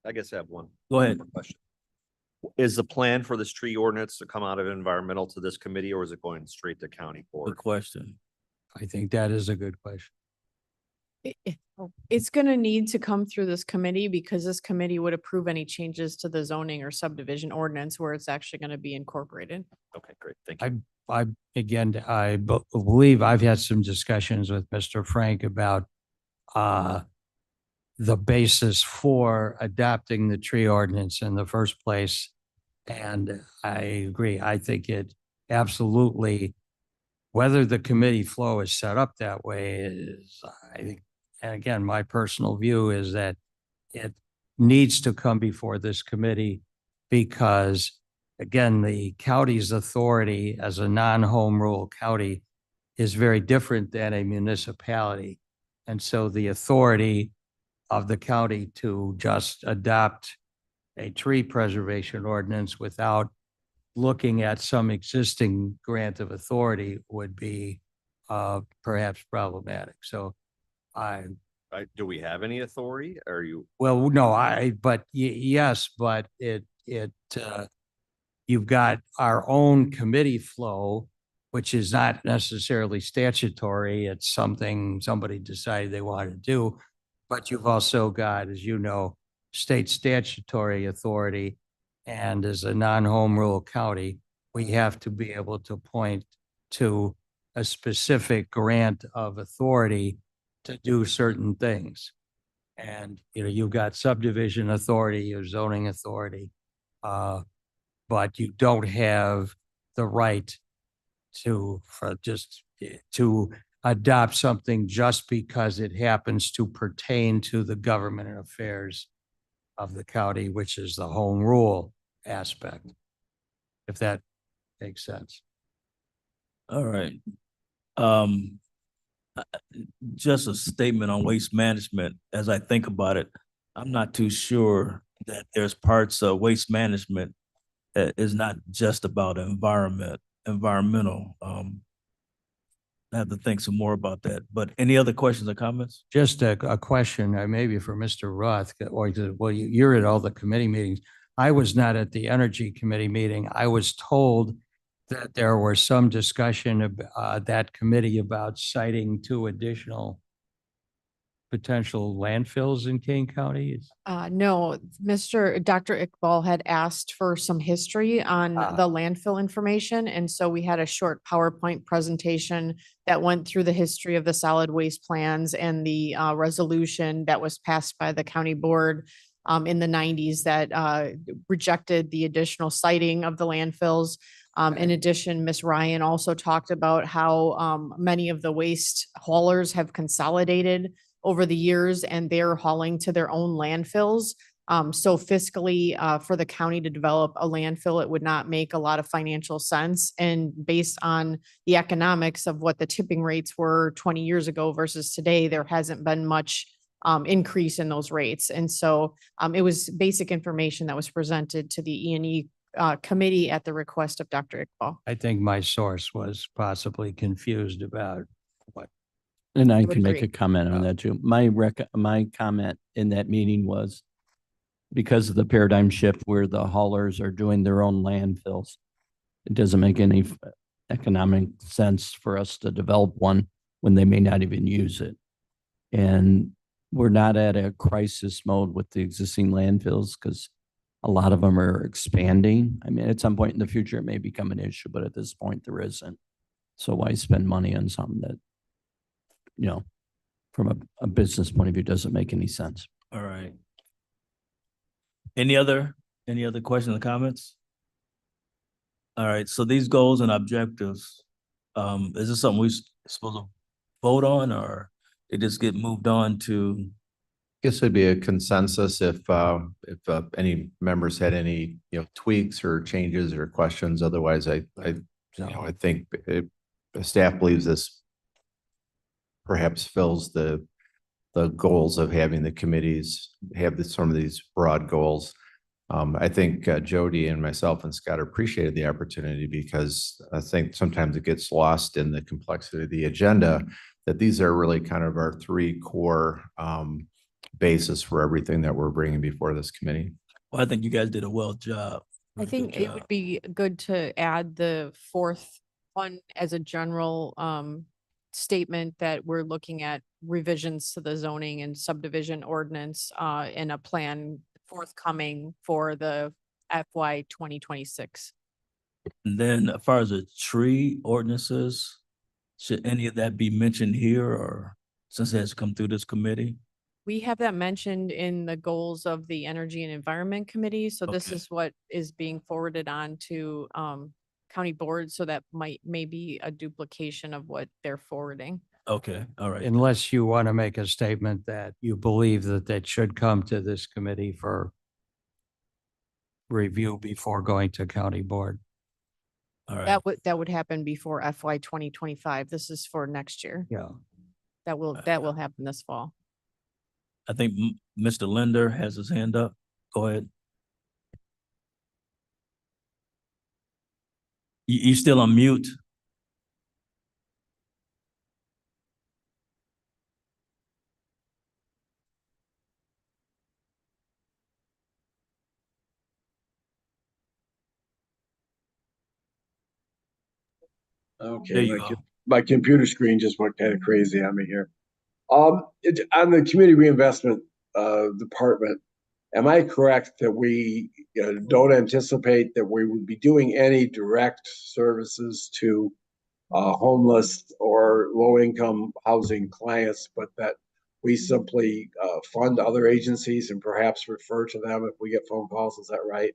I guess I have one. Go ahead. Question. Is the plan for this tree ordinance to come out of environmental to this committee, or is it going straight to county Good board? question. I think that is a good question. It's gonna need to come through this committee because this committee would approve any changes to the zoning or subdivision ordinance where it's actually gonna be incorporated. Okay, great. Thank you. I believe I've had some discussions with Mr. Frank about the basis for adopting the tree ordinance in the first place. And I agree. I think it absolutely, whether the committee flow is set up that way is, I think, and again, my personal view is that it needs to come before this committee because, again, the county's authority as a non-home rule county is very different than a municipality. And so the authority of the county to just adopt a tree preservation ordinance without looking at some existing grant of authority would be perhaps problematic. So Do we have any authority? Are you? well, no, yes, but you've got our own committee flow, which is not necessarily statutory. It's something somebody decided they wanted to do. But you've also got, as you know, state statutory authority. And as a non-home rule county, we have to be able to point to a specific grant of authority to do certain things. And, you've got subdivision authority or zoning authority, but you don't have the right to adopt something just because it happens to pertain to the government and affairs of the county, which is the home rule aspect, if that makes sense. All right. Just a statement on waste management. As I think about it, I'm not too sure that there's parts of waste management that is not just about environmental. I have to think some more about that. But any other questions or comments? Just a question, maybe for Mr. Roth, well, you're at all the committee meetings. I was not at the Energy Committee meeting. I was told that there were some discussion of that committee about citing 2 additional potential landfills in Kane County. No, Dr. Iqbal had asked for some history on the landfill information. And so we had a short PowerPoint presentation that went through the history of the solid waste plans and the resolution that was passed by the county board in the 90s that rejected the additional siting of the landfills. In addition, Ms. Ryan also talked about how many of the waste haulers have consolidated over the years and they're hauling to their own landfills. So fiscally, for the county to develop a landfill, it would not make a lot of financial sense. And based on the economics of what the tipping rates were 20 years ago versus today, there hasn't been much increase in those rates. And so it was basic information that was presented to the E&E committee at the request of Dr. Iqbal. I think my source was possibly confused about what. And I would can make a agree. comment on that too. My comment in that meeting was because of the paradigm shift where the haulers are doing their own landfills. It doesn't make any economic sense for us to develop one when they may not even use it. And we're not at a crisis mode with the existing landfills because a lot of them are expanding. I mean, at some point in the future, it may become an issue, but at this point there isn't. So why spend money on something that, from a business point of view, doesn't make any sense? All right. Any other questions or comments? All right, so these goals and objectives, is this something we supposed to vote on or it just get moved on to? Guess it'd be a consensus if any members had any, tweaks or changes or questions. Otherwise, I think the staff believes this perhaps fills the goals of having the committees have some of these broad goals. I think Jody and myself and Scott appreciated the opportunity because I think sometimes it gets lost in the complexity of the agenda that these are really kind of our 3 core basis for everything that we're bringing before this committee. Well, I think you guys did a well job. I Very think good it job. would be good to add the fourth one as a general statement that we're looking at revisions to the zoning and subdivision ordinance in a plan forthcoming for the FY 2026. And then as far as the tree ordinances, should any of that be mentioned here or since it has come through this committee? We have that mentioned in the goals of the Energy and Environment Committee. So this Okay. is what is being forwarded on to county boards. So that may be a duplication of what they're forwarding. Okay, all right. Unless you want to make a statement that you believe that that should come to this committee for review before going to county board. All right. That would happen before FY 2025. This is for next year. Yeah. That will happen this fall. I think Mr. Linder has his hand up. Go ahead. You still on mute? There Okay, you my, go. my computer screen just went kind of crazy on me here. On the community reinvestment department, am I correct that we don't anticipate that we would be doing any direct services to homeless or low-income housing clients, but that we simply fund other agencies and perhaps refer to them if we get phone calls? Is that right?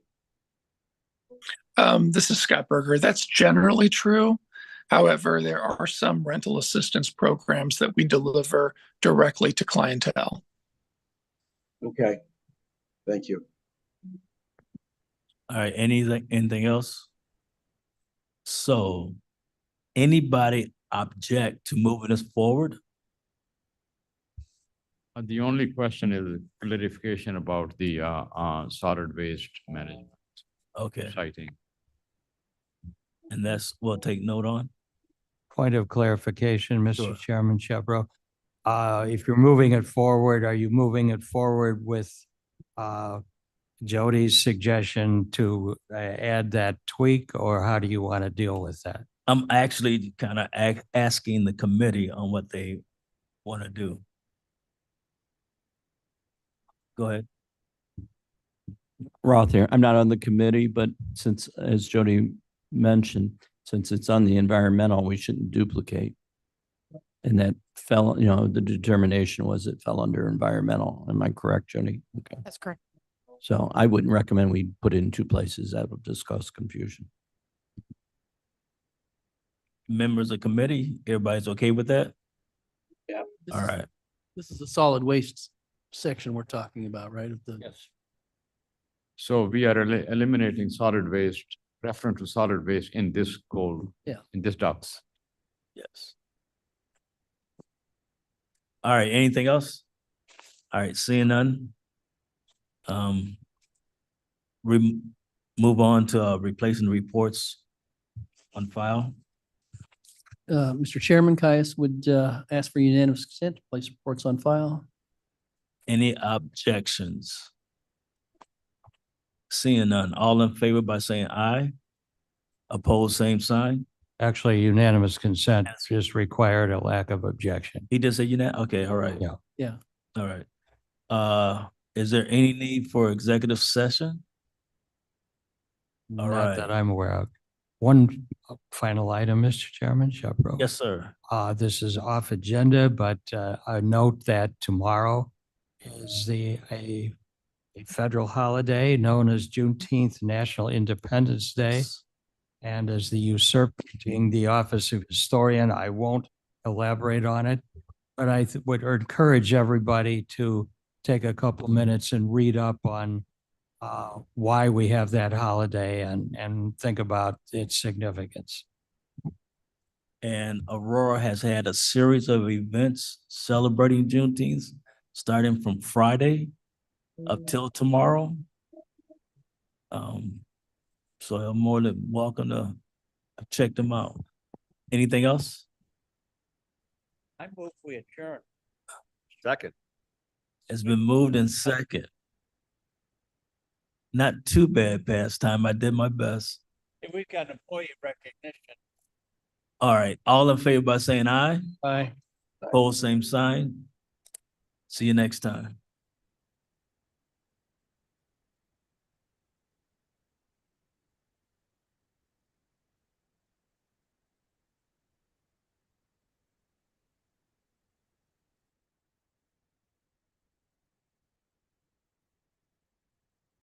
This is Scott Berger. That's generally true. However, there are some rental assistance programs that we deliver directly to clientele. Okay, thank you. All right, anything else? So, anybody object to moving us forward? The only question is clarification about the solid waste management Okay, siting. and we'll take note on. Point of clarification, Mr. Sure. Chairman Shepro. If you're moving it forward, are you moving it forward with Jody's suggestion to add that tweak, or how do you want to deal with that? I'm actually kind of asking the committee on what they want to do. Go ahead. Roth here. I'm not on the committee, but since, as Jody mentioned, since it's on the environmental, we shouldn't duplicate. And that fell, the determination was it fell under environmental. Am I correct, Jody? Okay. That's correct. So I wouldn't recommend we put it in two places. That would just cause confusion. Members of committee, everybody's okay with that? Yeah. All right. This is the solid waste section we're talking about, right? Yes. So we are eliminating solid waste, reference to solid waste in this goal. Yeah. In this docs. Yes. All right, anything else? All right, seeing none. Move on to replacing reports on file. Mr. Chairman, Caius would ask for unanimous consent to place reports on file. Any objections? Seeing none, all in favor by saying aye. Opposed, same sign. Actually, unanimous consent is required, a lack of objection. He did say unanimous, okay, all right. Yeah. Yeah. All right. Is there any need for executive session? All Not right. that I'm aware of. One final item, Mr. Chairman, Shepro. Yes, sir. This is off agenda, but I note that tomorrow is a federal holiday known as Juneteenth, National Independence Day. And as the usurping the office of historian, I won't elaborate on it, but I would encourage everybody to take a couple minutes and read up on why we have that holiday and think about its significance. And Aurora has had a series of events celebrating Juneteenth, starting from Friday up till tomorrow. So you're more than welcome to check them out. Anything else? I move we adjourn. Second. It's been moved in second. Not too bad past time. I did my best. We've got employee recognition. All right, all in favor by saying aye? Aye. Pose same sign. See you next time.